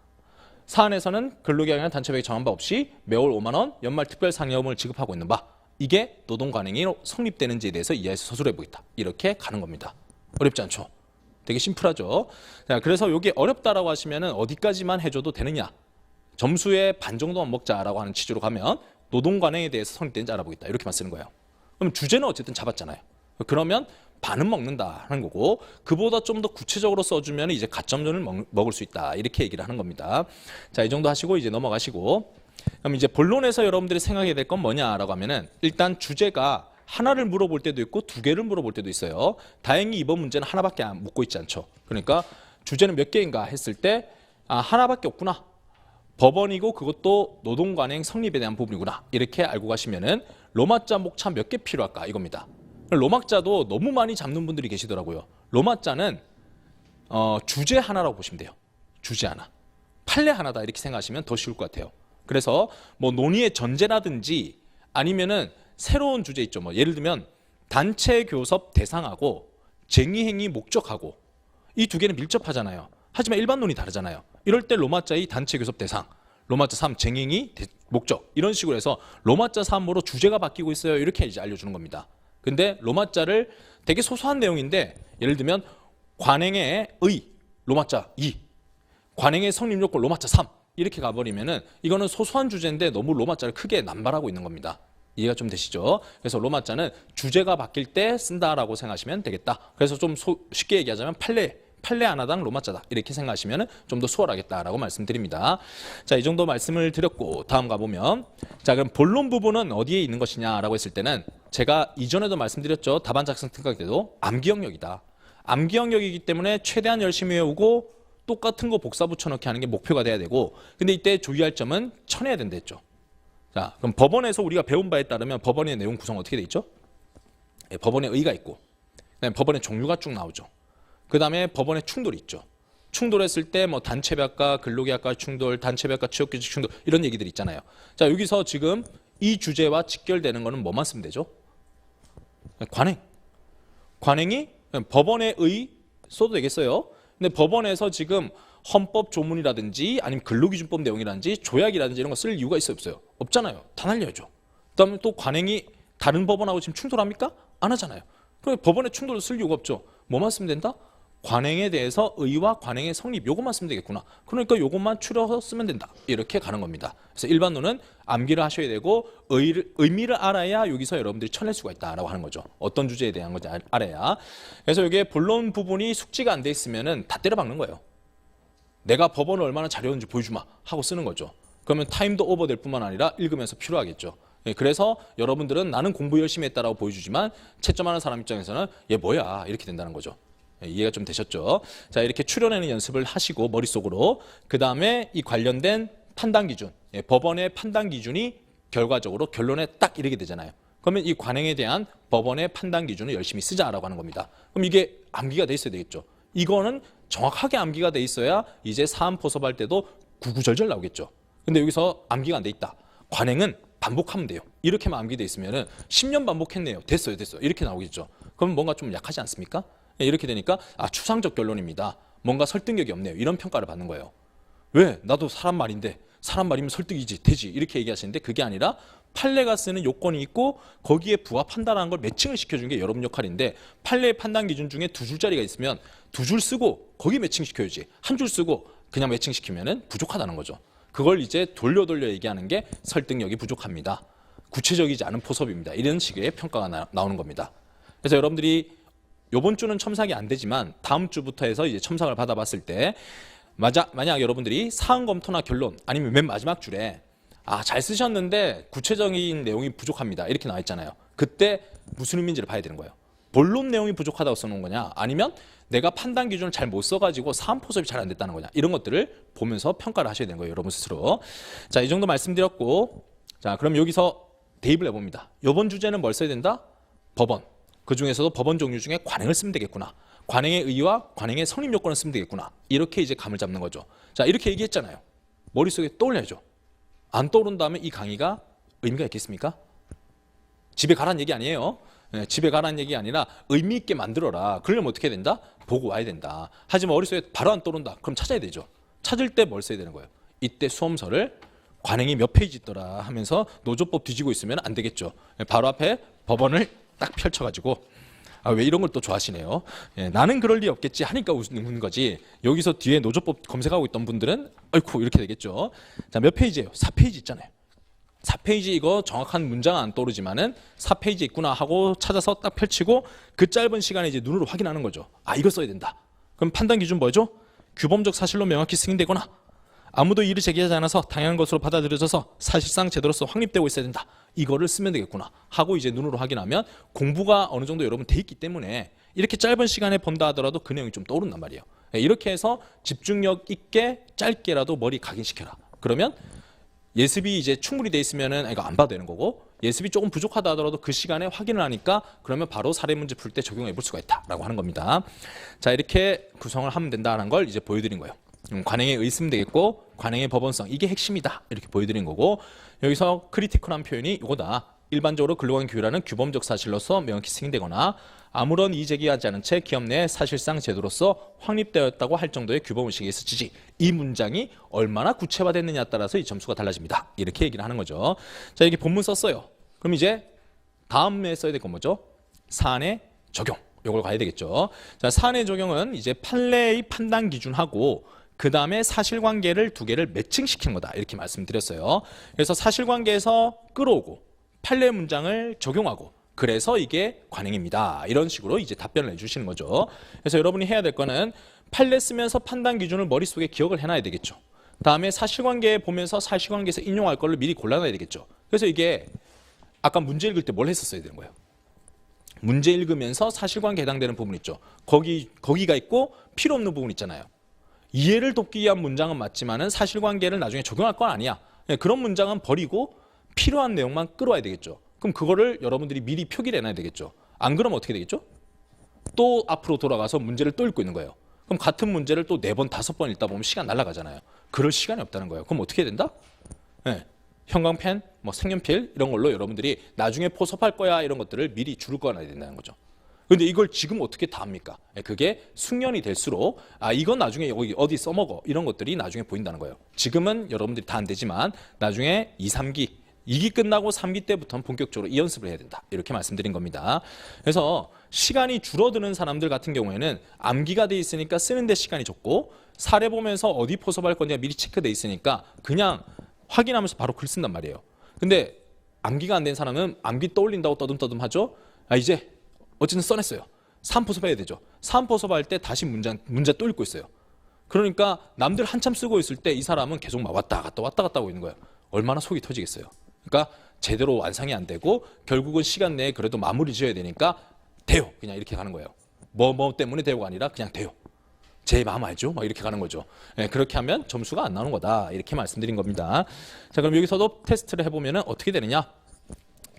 사안에서는 근로계약이나 단체백이 정한 바 없이 매월 5만 원 연말 특별 상여금을 지급하고 있는 바 이게 노동 관행이 성립되는지에 대해서 이해해서 서술해 보겠다. 이렇게 가는 겁니다. 어렵지 않죠? 되게 심플하죠. 자, 그래서 이게 어렵다라고 하시면은 어디까지만 해줘도 되느냐? 점수의 반 정도만 먹자라고 하는 취지로 가면 노동 관행에 대해서 성립되는지 알아보겠다. 이렇게만 쓰는 거예요. 그럼 주제는 어쨌든 잡았잖아요. 그러면 반은 먹는다 하는 거고 그보다 좀 더 구체적으로 써주면 이제 가점전을 먹을 수 있다. 이렇게 얘기를 하는 겁니다. 자, 이 정도 하시고 이제 넘어가시고 그럼 이제 본론에서 여러분들이 생각해야 될 건 뭐냐라고 하면은 일단 주제가 하나를 물어볼 때도 있고 두 개를 물어볼 때도 있어요. 다행히 이번 문제는 하나밖에 안 묻고 있지 않죠. 그러니까 주제는 몇 개인가 했을 때 하나밖에 없구나. 법원이고 그것도 노동관행 성립에 대한 부분이구나. 이렇게 알고 가시면은 로마자 목차 몇 개 필요할까 이겁니다. 로마자도 너무 많이 잡는 분들이 계시더라고요. 로마자는 주제 하나라고 보시면 돼요. 주제 하나. 판례 하나다 이렇게 생각하시면 더 쉬울 것 같아요. 그래서 뭐 논의의 전제라든지 아니면은 새로운 주제 있죠. 뭐 예를 들면 단체 교섭 대상하고 쟁의행위 목적하고 이 두 개는 밀접하잖아요. 하지만 일반 논의 다르잖아요. 이럴 때 로마자의 단체 교섭 대상, 로마자 3 쟁행이 목적 이런 식으로 해서 로마자 3으로 주제가 바뀌고 있어요. 이렇게 이제 알려주는 겁니다. 근데 로마자를 되게 소소한 내용인데 예를 들면 관행의 의 로마자 2, 관행의 성립 요건 로마자 3 이렇게 가버리면은 이거는 소소한 주제인데 너무 로마자를 크게 남발하고 있는 겁니다. 이해가 좀 되시죠? 그래서 로마자는 주제가 바뀔 때 쓴다라고 생각하시면 되겠다. 그래서 좀 쉽게 얘기하자면 판례 하나당 로마자다 이렇게 생각하시면 좀 더 수월하겠다라고 말씀드립니다. 자, 이 정도 말씀을 드렸고 다음 가보면 자, 그럼 본론 부분은 어디에 있는 것이냐라고 했을 때는 제가 이전에도 말씀드렸죠. 답안 작성 특강 때도 암기 영역이다. 암기 영역이기 때문에 최대한 열심히 외우고 똑같은 거 복사 붙여넣기 하는 게 목표가 돼야 되고 근데 이때 주의할 점은 쳐내야 된다 했죠. 자, 그럼 법원에서 우리가 배운 바에 따르면 법원의 내용 구성 어떻게 돼 있죠? 법원의 의가 있고 그다음에 법원의 종류가 쭉 나오죠. 그 다음에 법원의 충돌이 있죠. 충돌했을 때 뭐 단체배합과 근로계약과 충돌, 단체배합과 취업규칙 충돌 이런 얘기들이 있잖아요. 자, 여기서 지금 이 주제와 직결되는 거는 뭐만 쓰면 되죠? 관행. 관행이 법원의 의 써도 되겠어요. 근데 법원에서 지금 헌법 조문이라든지 아니면 근로기준법 내용이라든지 조약이라든지 이런 거 쓸 이유가 있어요, 없어요? 없잖아요. 다 날려야죠. 그다음에 또 관행이 다른 법원하고 지금 충돌합니까? 안 하잖아요. 그럼 법원의 충돌을 쓸 이유가 없죠. 뭐만 쓰면 된다? 관행에 대해서 의와 관행의 성립 요것만 쓰면 되겠구나. 그러니까 요것만 추려서 쓰면 된다. 이렇게 가는 겁니다. 그래서 일반론은 암기를 하셔야 되고 의미를 알아야 여기서 여러분들이 쳐낼 수가 있다라고 하는 거죠. 어떤 주제에 대한 건지 알아야. 그래서 이게 본론 부분이 숙지가 안 돼 있으면은 다 때려박는 거예요. 내가 법원을 얼마나 잘했는지 보여주마 하고 쓰는 거죠. 그러면 타임도 오버될 뿐만 아니라 읽으면서 필요하겠죠. 그래서 여러분들은 나는 공부 열심히 했다라고 보여주지만 채점하는 사람 입장에서는 얘 뭐야 이렇게 된다는 거죠. 이해가 좀 되셨죠? 자, 이렇게 추려내는 연습을 하시고 머릿속으로 그 다음에 이 관련된 판단 기준, 법원의 판단 기준이 결과적으로 결론에 딱 이르게 되잖아요. 그러면 이 관행에 대한 법원의 판단 기준을 열심히 쓰자라고 하는 겁니다. 그럼 이게 암기가 돼 있어야 되겠죠. 이거는 정확하게 암기가 돼 있어야 이제 사안 포섭할 때도 구구절절 나오겠죠. 근데 여기서 암기가 안 돼 있다. 관행은 반복하면 돼요. 이렇게만 암기돼 있으면은 10년 반복했네요. 됐어요. 이렇게 나오겠죠. 그럼 뭔가 좀 약하지 않습니까? 이렇게 되니까 추상적 결론입니다. 뭔가 설득력이 없네요. 이런 평가를 받는 거예요. 왜? 나도 사람 말인데 사람 말이면 설득이지 되지 이렇게 얘기하시는데 그게 아니라 판례가 쓰는 요건이 있고 거기에 부합한다는 걸 매칭을 시켜주는 게 여러분 역할인데 판례의 판단 기준 중에 두 줄짜리가 있으면 두 줄 쓰고 거기 매칭시켜야지 한 줄 쓰고 그냥 매칭시키면 부족하다는 거죠. 그걸 이제 돌려 얘기하는 게 설득력이 부족합니다. 구체적이지 않은 포섭입니다. 이런 식의 평가가 나오는 겁니다. 그래서 여러분들이 이번 주는 첨삭이 안 되지만 다음 주부터 해서 이제 첨삭을 받아봤을 때 만약 여러분들이 사안 검토나 결론 아니면 맨 마지막 줄에 잘 쓰셨는데 구체적인 내용이 부족합니다. 이렇게 나와 있잖아요. 그때 무슨 의미인지를 봐야 되는 거예요. 본론 내용이 부족하다고 써놓은 거냐, 아니면 내가 판단 기준을 잘 못 써가지고 사안 포섭이 잘 안 됐다는 거냐, 이런 것들을 보면서 평가를 하셔야 되는 거예요, 여러분 스스로. 자, 이 정도 말씀드렸고, 자, 그럼 여기서 대입을 해봅니다. 이번 주제는 뭘 써야 된다? 법원. 그 중에서도 법원 종류 중에 관행을 쓰면 되겠구나. 관행의 의의와 관행의 성립 요건을 쓰면 되겠구나. 이렇게 이제 감을 잡는 거죠. 자, 이렇게 얘기했잖아요. 머릿속에 떠올려야죠. 안 떠오른다면 이 강의가 의미가 있겠습니까? 집에 가라는 얘기 아니에요. 집에 가라는 얘기 아니라 의미 있게 만들어라. 그러려면 어떻게 된다? 보고 와야 된다. 하지만 머릿속에 바로 안 떠오른다. 그럼 찾아야 되죠. 찾을 때 뭘 써야 되는 거예요? 이때 수험서를 관행이 몇 페이지 있더라 하면서 노조법 뒤지고 있으면 안 되겠죠. 바로 앞에 법원을 딱 펼쳐가지고, 아, 왜 이런 걸 또 좋아하시네요. 나는 그럴 리 없겠지 하니까 웃는 거지. 여기서 뒤에 노조법 검색하고 있던 분들은 아이쿠 이렇게 되겠죠. 자, 몇 페이지예요? 4페이지 있잖아요. 4페이지 이거 정확한 문장은 안 떠오르지만은 4페이지 있구나 하고 찾아서 딱 펼치고 그 짧은 시간에 이제 눈으로 확인하는 거죠. 아, 이거 써야 된다. 그럼 판단 기준 뭐죠? 규범적 사실로 명확히 승인되거나 아무도 이의를 제기하지 않아서 당연한 것으로 받아들여져서 사실상 제도로서 확립되고 있어야 된다. 이거를 쓰면 되겠구나 하고 이제 눈으로 확인하면 공부가 어느 정도 여러분 돼 있기 때문에 이렇게 짧은 시간에 본다 하더라도 그 내용이 좀 떠오른단 말이에요. 이렇게 해서 집중력 있게 짧게라도 머리 각인시켜라. 그러면 예습이 이제 충분히 돼 있으면은 이거 안 봐도 되는 거고, 예습이 조금 부족하다 하더라도 그 시간에 확인을 하니까 그러면 바로 사례 문제 풀 때 적용해 볼 수가 있다라고 하는 겁니다. 자, 이렇게 구성을 하면 된다는 걸 이제 보여드린 거예요. 관행의 의심 되겠고 관행의 법원성, 이게 핵심이다 이렇게 보여드린 거고, 여기서 크리티컬한 표현이 이거다. 일반적으로 근로관 규율하는 규범적 사실로서 명확히 승인되거나 아무런 이의 제기하지 않은 채 기업 내 사실상 제도로서 확립되었다고 할 정도의 규범의식이 있을지, 이 문장이 얼마나 구체화됐느냐에 따라서 이 점수가 달라집니다. 이렇게 얘기를 하는 거죠. 자, 이렇게 본문 썼어요. 그럼 이제 다음에 써야 될 건 뭐죠? 사안의 적용. 이걸 가야 되겠죠. 자, 사안의 적용은 이제 판례의 판단 기준하고 그 다음에 사실관계를 두 개를 매칭시키는 거다. 이렇게 말씀드렸어요. 그래서 사실관계에서 끌어오고 판례 문장을 적용하고, 그래서 이게 관행입니다. 이런 식으로 이제 답변을 해주시는 거죠. 그래서 여러분이 해야 될 거는 판례 쓰면서 판단 기준을 머릿속에 기억을 해놔야 되겠죠. 다음에 사실관계 보면서 사실관계에서 인용할 거를 미리 골라놔야 되겠죠. 그래서 이게 아까 문제 읽을 때 뭘 했었어야 되는 거예요? 문제 읽으면서 사실관계에 해당되는 부분 있죠. 거기가 있고 필요 없는 부분 있잖아요. 이해를 돕기 위한 문장은 맞지만은 사실관계를 나중에 적용할 건 아니야. 그런 문장은 버리고 필요한 내용만 끌어와야 되겠죠. 그럼 그거를 여러분들이 미리 표기를 해놔야 되겠죠. 안 그러면 어떻게 되겠죠? 또 앞으로 돌아가서 문제를 또 읽고 있는 거예요. 그럼 같은 문제를 또 4번, 5번 읽다 보면 시간 날아가잖아요. 그럴 시간이 없다는 거예요. 그럼 어떻게 해야 된다? 형광펜, 뭐 색연필 이런 걸로 여러분들이 나중에 포섭할 거야 이런 것들을 미리 줄을 꺼놔야 된다는 거죠. 근데 이걸 지금 어떻게 다 합니까? 그게 숙련이 될수록 이건 나중에 여기 어디 써먹어 이런 것들이 나중에 보인다는 거예요. 지금은 여러분들이 다 안 되지만 나중에 2, 3기 2기 끝나고 3기 때부터는 본격적으로 이 연습을 해야 된다. 이렇게 말씀드린 겁니다. 그래서 시간이 줄어드는 사람들 같은 경우에는 암기가 돼 있으니까 쓰는데 시간이 적고, 사례 보면서 어디 포섭할 건지가 미리 체크돼 있으니까 그냥 확인하면서 바로 글 쓴단 말이에요. 근데 암기가 안 된 사람은 암기 떠올린다고 떠듬떠듬 하죠. 이제 어쨌든 써냈어요. 사안 포섭해야 되죠. 사안 포섭할 때 다시 문제 또 읽고 있어요. 그러니까 남들 한참 쓰고 있을 때 이 사람은 계속 막 왔다 갔다 하고 있는 거예요. 얼마나 속이 터지겠어요. 그러니까 제대로 완성이 안 되고 결국은 시간 내에 그래도 마무리 지어야 되니까 돼요. 그냥 이렇게 가는 거예요. 뭐 때문에 돼요가 아니라 그냥 돼요. 제 마음 알죠? 막 이렇게 가는 거죠. 그렇게 하면 점수가 안 나오는 거다. 이렇게 말씀드린 겁니다. 자, 그럼 여기서도 테스트를 해보면 어떻게 되느냐?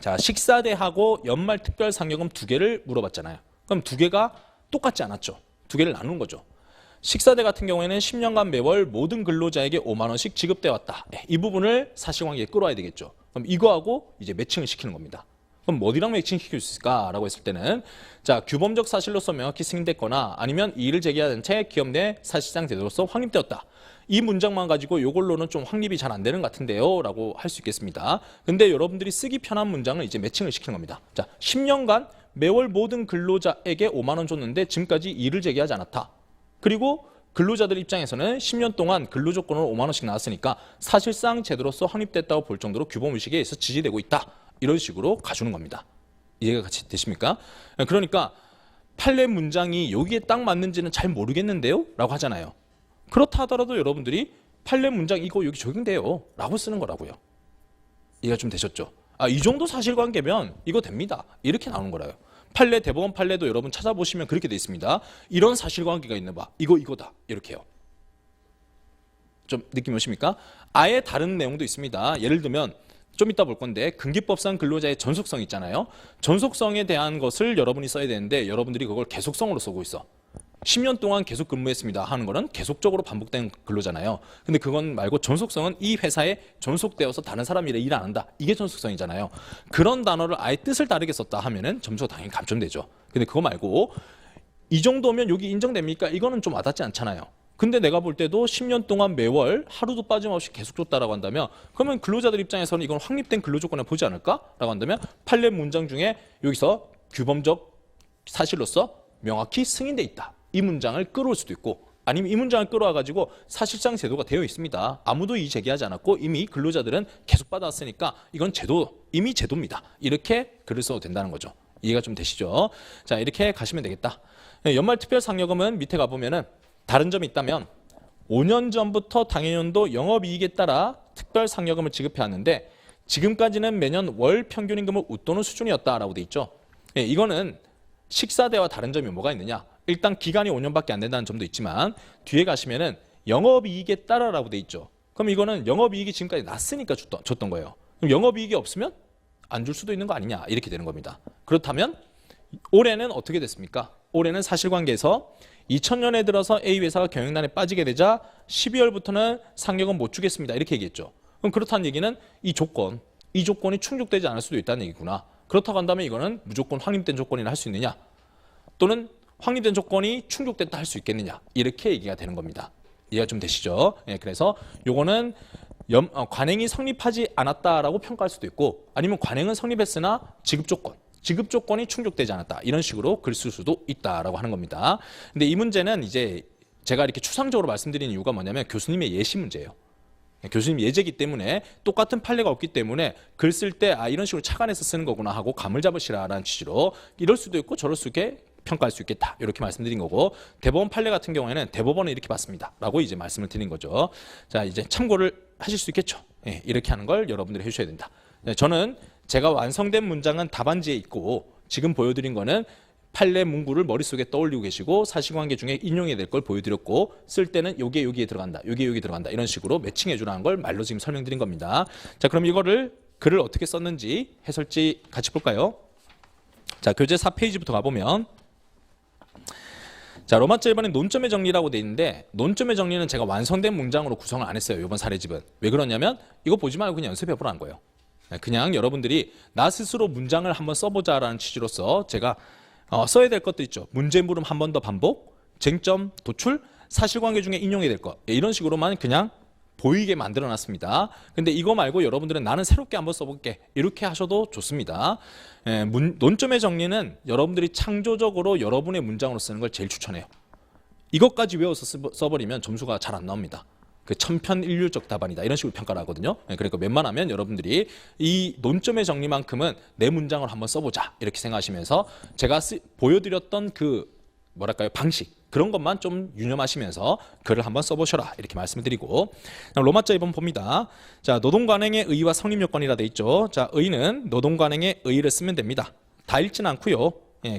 자, 식사대하고 연말 특별 상여금 2개를 물어봤잖아요. 그럼 2개가 똑같지 않았죠? 2개를 나누는 거죠. 식사대 같은 경우에는 10년간 매월 모든 근로자에게 5만 원씩 지급돼 왔다. 이 부분을 사실관계에 끌어와야 되겠죠. 그럼 이거하고 이제 매칭을 시키는 겁니다. 그럼 어디랑 매칭시킬 수 있을까라고 했을 때는, 자, 규범적 사실로서 명확히 승인됐거나 아니면 이의를 제기하는 채 기업 내 사실상 제도로서 확립되었다. 이 문장만 가지고 이걸로는 좀 확립이 잘 안 되는 것 같은데요 라고 할 수 있겠습니다. 근데 여러분들이 쓰기 편한 문장을 이제 매칭을 시키는 겁니다. 자, 10년간 매월 모든 근로자에게 5만 원 줬는데 지금까지 이의를 제기하지 않았다. 그리고 근로자들 입장에서는 10년 동안 근로조건으로 5만 원씩 나왔으니까 사실상 제도로서 확립됐다고 볼 정도로 규범의식에 의해서 지지되고 있다. 이런 식으로 가주는 겁니다. 이해가 같이 되십니까? 그러니까 판례 문장이 여기에 딱 맞는지는 잘 모르겠는데요? 라고 하잖아요. 그렇다 하더라도 여러분들이 판례 문장 이거 여기 적용돼요. 라고 쓰는 거라고요. 이해가 좀 되셨죠? 이 정도 사실관계면 이거 됩니다. 이렇게 나오는 거라요. 판례, 대법원 판례도 여러분 찾아보시면 그렇게 돼 있습니다. 이런 사실관계가 있는 바, 이거다 이렇게요. 좀 느낌 오십니까? 아예 다른 내용도 있습니다. 예를 들면 좀 이따 볼 건데 근기법상 근로자의 전속성 있잖아요. 전속성에 대한 것을 여러분이 써야 되는데 여러분들이 그걸 계속성으로 쓰고 있어. 10년 동안 계속 근무했습니다 하는 거는 계속적으로 반복된 근로잖아요. 근데 그건 말고 전속성은 이 회사에 전속되어서 다른 사람이 일 안 한다. 이게 전속성이잖아요. 그런 단어를 아예 뜻을 다르게 썼다 하면은 점수가 당연히 감점되죠. 근데 그거 말고 이 정도면 여기 인정됩니까? 이거는 좀 와닿지 않잖아요. 근데 내가 볼 때도 10년 동안 매월 하루도 빠짐없이 계속 줬다라고 한다면 그러면 근로자들 입장에서는 이건 확립된 근로조건을 보지 않을까라고 한다면 판례 문장 중에 여기서 규범적 사실로서 명확히 승인돼 있다. 이 문장을 끌어올 수도 있고 아니면 이 문장을 끌어와 가지고 사실상 제도가 되어 있습니다. 아무도 이의 제기하지 않았고 이미 근로자들은 계속 받아왔으니까 이건 이미 제도입니다. 이렇게 글을 써도 된다는 거죠. 이해가 좀 되시죠? 자, 이렇게 가시면 되겠다. 연말 특별 상여금은 밑에 가보면은 다른 점이 있다면 5년 전부터 당해년도 영업이익에 따라 특별 상여금을 지급해 왔는데 지금까지는 매년 월 평균 임금을 웃도는 수준이었다라고 돼 있죠. 이거는 식사대와 다른 점이 뭐가 있느냐? 일단 기간이 5년밖에 안 된다는 점도 있지만 뒤에 가시면은 영업이익에 따라라고 돼 있죠. 그럼 이거는 영업이익이 지금까지 났으니까 줬던 거예요. 그럼 영업이익이 없으면 안 줄 수도 있는 거 아니냐 이렇게 되는 겁니다. 그렇다면 올해는 어떻게 됐습니까? 올해는 사실관계에서 2000년에 들어서 A 회사가 경영난에 빠지게 되자 12월부터는 상여금 못 주겠습니다. 이렇게 얘기했죠. 그럼 그렇다는 얘기는 이 조건이 충족되지 않을 수도 있다는 얘기구나. 그렇다고 한다면 이거는 무조건 확립된 조건이라 할 수 있느냐? 또는 확립된 조건이 충족됐다 할 수 있겠느냐? 이렇게 얘기가 되는 겁니다. 이해가 좀 되시죠? 그래서 요거는 관행이 성립하지 않았다라고 평가할 수도 있고 아니면 관행은 성립했으나 지급 조건이 충족되지 않았다. 이런 식으로 글 쓸 수도 있다라고 하는 겁니다. 근데 이 문제는 이제 제가 이렇게 추상적으로 말씀드리는 이유가 뭐냐면 교수님의 예시 문제예요. 교수님 예제이기 때문에 똑같은 판례가 없기 때문에 글 쓸 때 이런 식으로 착안해서 쓰는 거구나 하고 감을 잡으시라라는 취지로 이럴 수도 있고 저럴 수 있게 평가할 수 있겠다. 이렇게 말씀드린 거고 대법원 판례 같은 경우에는 대법원은 이렇게 봤습니다. 라고 이제 말씀을 드린 거죠. 자, 이제 참고를 하실 수 있겠죠. 이렇게 하는 걸 여러분들이 해주셔야 된다. 저는 제가 완성된 문장은 답안지에 있고 지금 보여드린 거는 판례 문구를 머릿속에 떠올리고 계시고 사실관계 중에 인용해야 될 걸 보여드렸고 쓸 때는 요게 여기에 들어간다. 요게 여기 들어간다. 이런 식으로 매칭해 주라는 걸 말로 지금 설명드린 겁니다. 자, 그럼 이거를 글을 어떻게 썼는지 해설지 같이 볼까요? 자, 교재 4페이지부터 가보면 자, 로마자 1번에 논점의 정리라고 돼 있는데 논점의 정리는 제가 완성된 문장으로 구성을 안 했어요. 이번 사례집은. 왜 그러냐면 이거 보지 말고 그냥 연습해보라는 거예요. 그냥 여러분들이 나 스스로 문장을 한번 써보자라는 취지로서 제가 써야 될 것도 있죠. 문제 물음 한 번 더 반복, 쟁점, 도출, 사실관계 중에 인용해야 될 것. 이런 식으로만 그냥 보이게 만들어놨습니다. 근데 이거 말고 여러분들은 나는 새롭게 한번 써볼게. 이렇게 하셔도 좋습니다. 논점의 정리는 여러분들이 창조적으로 여러분의 문장으로 쓰는 걸 제일 추천해요. 이것까지 외워서 써버리면 점수가 잘 안 나옵니다. 그 천편일률적 답안이다 이런 식으로 평가를 하거든요. 그러니까 웬만하면 여러분들이 이 논점의 정리만큼은 내 문장을 한번 써보자 이렇게 생각하시면서 제가 보여드렸던 그 뭐랄까요 방식 그런 것만 좀 유념하시면서 글을 한번 써보셔라 이렇게 말씀을 드리고 로마자 2번 봅니다. 자, 노동관행의 의의와 성립요건이라 돼 있죠. 자, 의의는 노동관행의 의의를 쓰면 됩니다. 다 읽지는 않고요.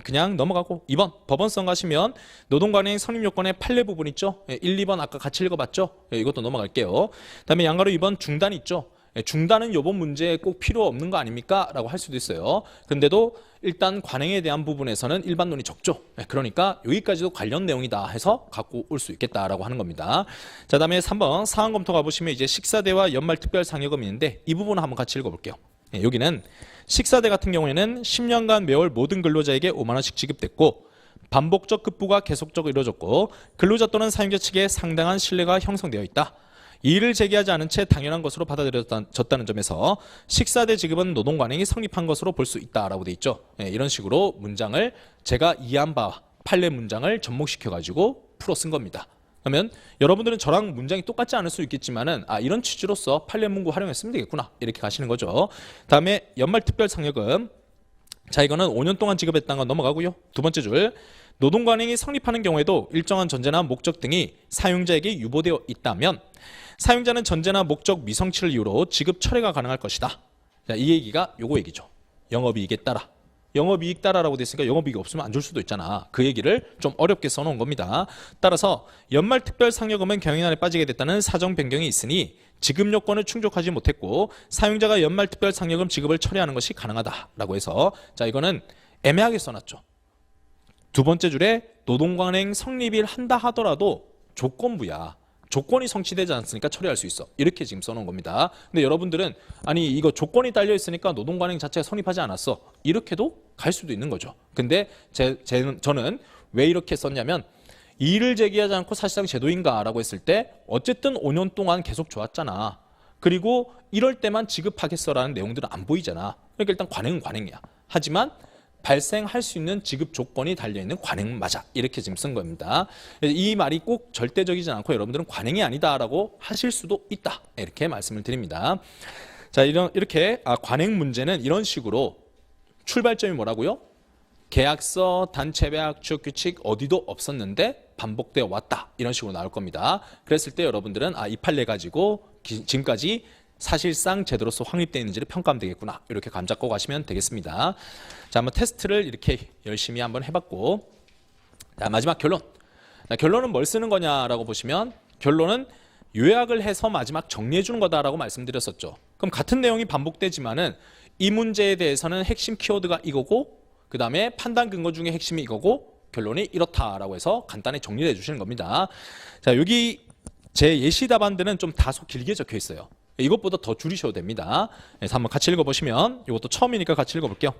그냥 넘어가고 2번 법원성 가시면 노동관행 성립요건의 판례 부분 있죠. 1, 2번 아까 같이 읽어봤죠. 이것도 넘어갈게요. 그다음에 양가로 2번 중단 있죠. 중단은 요번 문제에 꼭 필요 없는 거 아닙니까? 라고 할 수도 있어요. 근데도 일단 관행에 대한 부분에서는 일반론이 적죠. 그러니까 여기까지도 관련 내용이다 해서 갖고 올 수 있겠다라고 하는 겁니다. 자, 다음에 3번 상황 검토 가보시면 이제 식사대와 연말 특별 상여금이 있는데 이 부분을 한번 같이 읽어볼게요. 여기는 식사대 같은 경우에는 10년간 매월 모든 근로자에게 5만 원씩 지급됐고 반복적 급부가 계속적으로 이루어졌고 근로자 또는 사용자 측에 상당한 신뢰가 형성되어 있다. 이의를 제기하지 않은 채 당연한 것으로 받아들여졌다는 점에서 식사대 지급은 노동관행이 성립한 것으로 볼 수 있다라고 돼 있죠. 이런 식으로 문장을 제가 이해한 바와 판례 문장을 접목시켜가지고 풀어 쓴 겁니다. 그러면 여러분들은 저랑 문장이 똑같지 않을 수 있겠지만은 이런 취지로서 판례 문구 활용했으면 되겠구나 이렇게 가시는 거죠. 다음에 연말 특별 상여금. 자, 이거는 5년 동안 지급했다는 건 넘어가고요. 두 번째 줄 노동관행이 성립하는 경우에도 일정한 전제나 목적 등이 사용자에게 유보되어 있다면 사용자는 전제나 목적 미성취를 이유로 지급 철회가 가능할 것이다. 자, 이 얘기가 요거 얘기죠. 영업이익에 따라. 영업이익 따라라고 돼 있으니까 영업이익이 없으면 안 줄 수도 있잖아. 그 얘기를 좀 어렵게 써놓은 겁니다. 따라서 연말 특별 상여금은 경영난에 빠지게 됐다는 사정 변경이 있으니 지급 요건을 충족하지 못했고 사용자가 연말 특별 상여금 지급을 처리하는 것이 가능하다라고 해서 자 이거는 애매하게 써놨죠. 두 번째 줄에 노동관행 성립을 한다 하더라도 조건부야. 조건이 성취되지 않았으니까 처리할 수 있어. 이렇게 지금 써놓은 겁니다. 근데 여러분들은 아니 이거 조건이 딸려 있으니까 노동관행 자체가 성립하지 않았어. 이렇게도 갈 수도 있는 거죠. 근데 저는 왜 이렇게 썼냐면 이의를 제기하지 않고 사실상 제도인가라고 했을 때 어쨌든 5년 동안 계속 좋았잖아. 그리고 이럴 때만 지급하겠어라는 내용들은 안 보이잖아. 그러니까 일단 관행은 관행이야. 하지만 발생할 수 있는 지급 조건이 달려있는 관행은 맞아. 이렇게 지금 쓴 겁니다. 이 말이 꼭 절대적이지 않고 여러분들은 관행이 아니다라고 하실 수도 있다. 이렇게 말씀을 드립니다. 자, 이렇게 관행 문제는 이런 식으로 출발점이 뭐라고요? 계약서, 단체배약, 취업규칙 어디도 없었는데 반복되어 왔다. 이런 식으로 나올 겁니다. 그랬을 때 여러분들은 이 판례 가지고 지금까지 사실상 제도로서 확립되어 있는지를 평가하면 되겠구나. 이렇게 감 잡고 가시면 되겠습니다. 자, 한번 테스트를 이렇게 열심히 한번 해봤고, 자, 마지막 결론. 자, 결론은 뭘 쓰는 거냐라고 보시면 결론은 요약을 해서 마지막 정리해 주는 거다라고 말씀드렸었죠. 그럼 같은 내용이 반복되지만은 이 문제에 대해서는 핵심 키워드가 이거고, 그 다음에 판단 근거 중에 핵심이 이거고, 결론이 이렇다라고 해서 간단히 정리를 해주시는 겁니다. 자, 여기 제 예시 답안들은 좀 다소 길게 적혀 있어요. 이것보다 더 줄이셔도 됩니다. 그래서 한번 같이 읽어보시면 이것도 처음이니까 같이 읽어볼게요.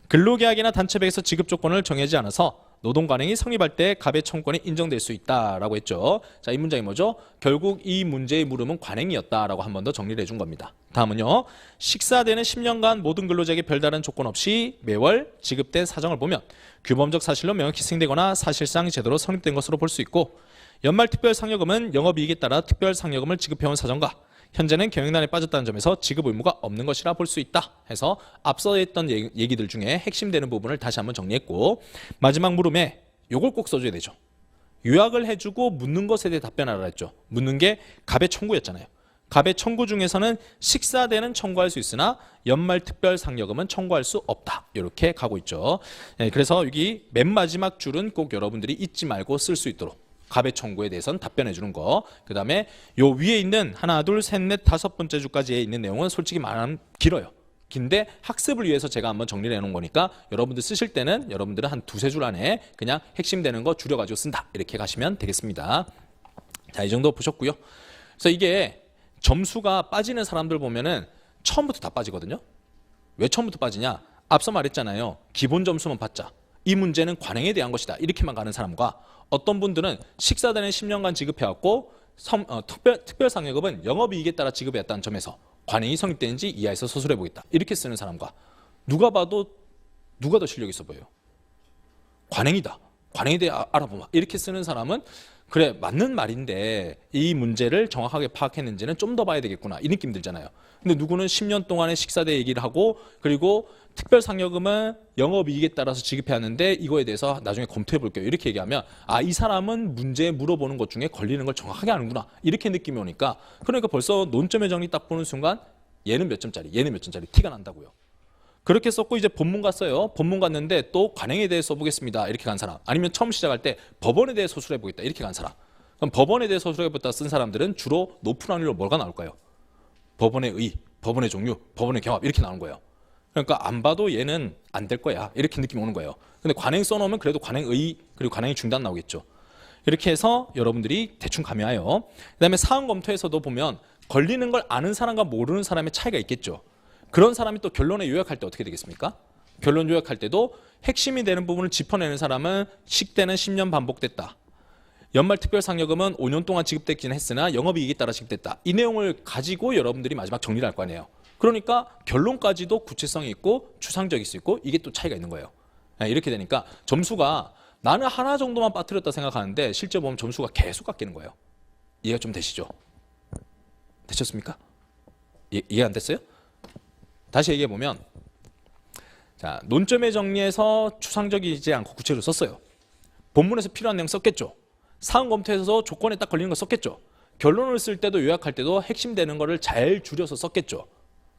근로계약이나 단체배에서 지급 조건을 정하지 않아서 노동관행이 성립할 때 갑의 청구권이 인정될 수 있다라고 했죠. 자, 이 문장이 뭐죠? 결국 이 문제의 물음은 관행이었다라고 한 번 더 정리를 해준 겁니다. 다음은요. 식사되는 10년간 모든 근로자에게 별다른 조건 없이 매월 지급된 사정을 보면 규범적 사실로 명확히 승인되거나 사실상 제대로 성립된 것으로 볼 수 있고 연말 특별상여금은 영업이익에 따라 특별상여금을 지급해온 사정과 현재는 경영난에 빠졌다는 점에서 지급 의무가 없는 것이라 볼 수 있다 해서 앞서 했던 얘기들 중에 핵심되는 부분을 다시 한번 정리했고 마지막 물음에 요걸 꼭 써줘야 되죠. 요약을 해주고 묻는 것에 대해 답변하라 했죠. 묻는 게 갑의 청구였잖아요. 갑의 청구 중에서는 식사대는 청구할 수 있으나 연말 특별상여금은 청구할 수 없다. 이렇게 가고 있죠. 그래서 여기 맨 마지막 줄은 꼭 여러분들이 잊지 말고 쓸 수 있도록 갑의 청구에 대해서는 답변해 주는 거. 그 다음에 요 위에 있는 하나, 둘, 셋, 넷, 다섯 번째 줄까지 있는 내용은 솔직히 말하면 길어요. 긴데 학습을 위해서 제가 한번 정리를 해놓은 거니까 여러분들 쓰실 때는 여러분들은 한 두세 줄 안에 그냥 핵심되는 거 줄여가지고 쓴다. 이렇게 가시면 되겠습니다. 자, 이 정도 보셨고요. 그래서 이게 점수가 빠지는 사람들 보면은 처음부터 다 빠지거든요. 왜 처음부터 빠지냐? 앞서 말했잖아요. 기본 점수만 받자. 이 문제는 관행에 대한 것이다. 이렇게만 가는 사람과 어떤 분들은 식사단에 10년간 지급해왔고 특별상여금은 영업이익에 따라 지급해왔다는 점에서 관행이 성립되는지 이하에서 서술해보겠다. 이렇게 쓰는 사람과 누가 봐도 누가 더 실력 있어 보여요? 관행이다. 관행에 대해 알아보마. 이렇게 쓰는 사람은 그래 맞는 말인데 이 문제를 정확하게 파악했는지는 좀 더 봐야 되겠구나. 이 느낌 들잖아요. 근데 누구는 10년 동안의 식사대 얘기를 하고 그리고 특별상여금은 영업이익에 따라서 지급해왔는데 이거에 대해서 나중에 검토해 볼게요. 이렇게 얘기하면 이 사람은 문제 물어보는 것 중에 걸리는 걸 정확하게 아는구나. 이렇게 느낌이 오니까 그러니까 벌써 논점의 정리 딱 보는 순간 얘는 몇 점짜리 얘는 몇 점짜리 티가 난다고요. 그렇게 썼고 이제 본문 갔어요. 본문 갔는데 또 관행에 대해 써보겠습니다. 이렇게 간 사람. 아니면 처음 시작할 때 법원에 대해 서술해보겠다. 이렇게 간 사람. 그럼 법원에 대해 서술해보겠다 쓴 사람들은 주로 높은 확률로 뭐가 나올까요? 법원의 의, 법원의 종류, 법원의 경합 이렇게 나오는 거예요. 그러니까 안 봐도 얘는 안 될 거야. 이렇게 느낌이 오는 거예요. 근데 관행 써놓으면 그래도 관행의 그리고 관행의 중단 나오겠죠. 이렇게 해서 여러분들이 대충 감해와요. 그다음에 사항 검토에서도 보면 걸리는 걸 아는 사람과 모르는 사람의 차이가 있겠죠. 그런 사람이 또 결론에 요약할 때 어떻게 되겠습니까? 결론 요약할 때도 핵심이 되는 부분을 짚어내는 사람은 식대는 10년 반복됐다. 연말 특별상여금은 5년 동안 지급됐긴 했으나 영업이익에 따라 지급됐다. 이 내용을 가지고 여러분들이 마지막 정리를 할 거 아니에요. 그러니까 결론까지도 구체성이 있고 추상적일 수 있고 이게 또 차이가 있는 거예요. 이렇게 되니까 점수가 나는 하나 정도만 빠뜨렸다 생각하는데 실제 보면 점수가 계속 깎이는 거예요. 이해가 좀 되시죠? 되셨습니까? 이해 안 됐어요? 다시 얘기해 보면 자, 논점의 정리에서 추상적이지 않고 구체적으로 썼어요. 본문에서 필요한 내용 썼겠죠. 사항 검토에서 조건에 딱 걸리는 거 썼겠죠. 결론을 쓸 때도 요약할 때도 핵심되는 거를 잘 줄여서 썼겠죠.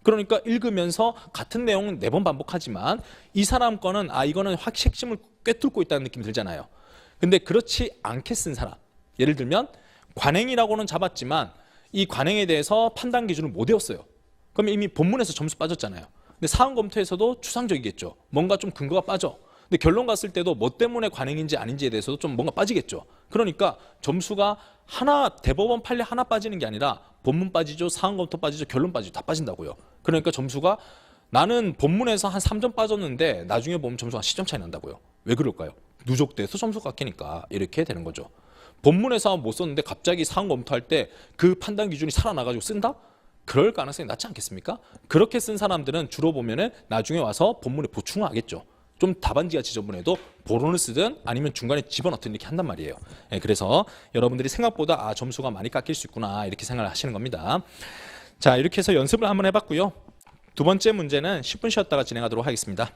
그러니까 읽으면서 같은 내용은 4번 반복하지만 이 사람 거는 이거는 확 핵심을 꿰뚫고 있다는 느낌이 들잖아요. 근데 그렇지 않게 쓴 사람, 예를 들면 관행이라고는 잡았지만 이 관행에 대해서 판단 기준을 못 외웠어요. 그럼 이미 본문에서 점수 빠졌잖아요. 근데 사원 검토에서도 추상적이겠죠. 뭔가 좀 근거가 빠져. 근데 결론 갔을 때도 뭐 때문에 관행인지 아닌지에 대해서도 좀 뭔가 빠지겠죠. 그러니까 점수가 하나, 대법원 판례 하나 빠지는 게 아니라 본문 빠지죠, 사원 검토 빠지죠, 결론 빠지죠. 다 빠진다고요. 그러니까 점수가 나는 본문에서 한 3점 빠졌는데 나중에 보면 점수가 10점 차이 난다고요. 왜 그럴까요? 누적돼서 점수가 깎이니까 이렇게 되는 거죠. 본문에서 못 썼는데 갑자기 사원 검토할 때 그 판단 기준이 살아나가지고 쓴다? 그럴 가능성이 낮지 않겠습니까? 그렇게 쓴 사람들은 주로 보면은 나중에 와서 본문에 보충을 하겠죠. 좀 답안지가 지저분해도 보론을 쓰든 아니면 중간에 집어넣든 이렇게 한단 말이에요. 그래서 여러분들이 생각보다 점수가 많이 깎일 수 있구나 이렇게 생각을 하시는 겁니다. 자, 이렇게 해서 연습을 한번 해봤고요. 두 번째 문제는 10분 쉬었다가 진행하도록 하겠습니다.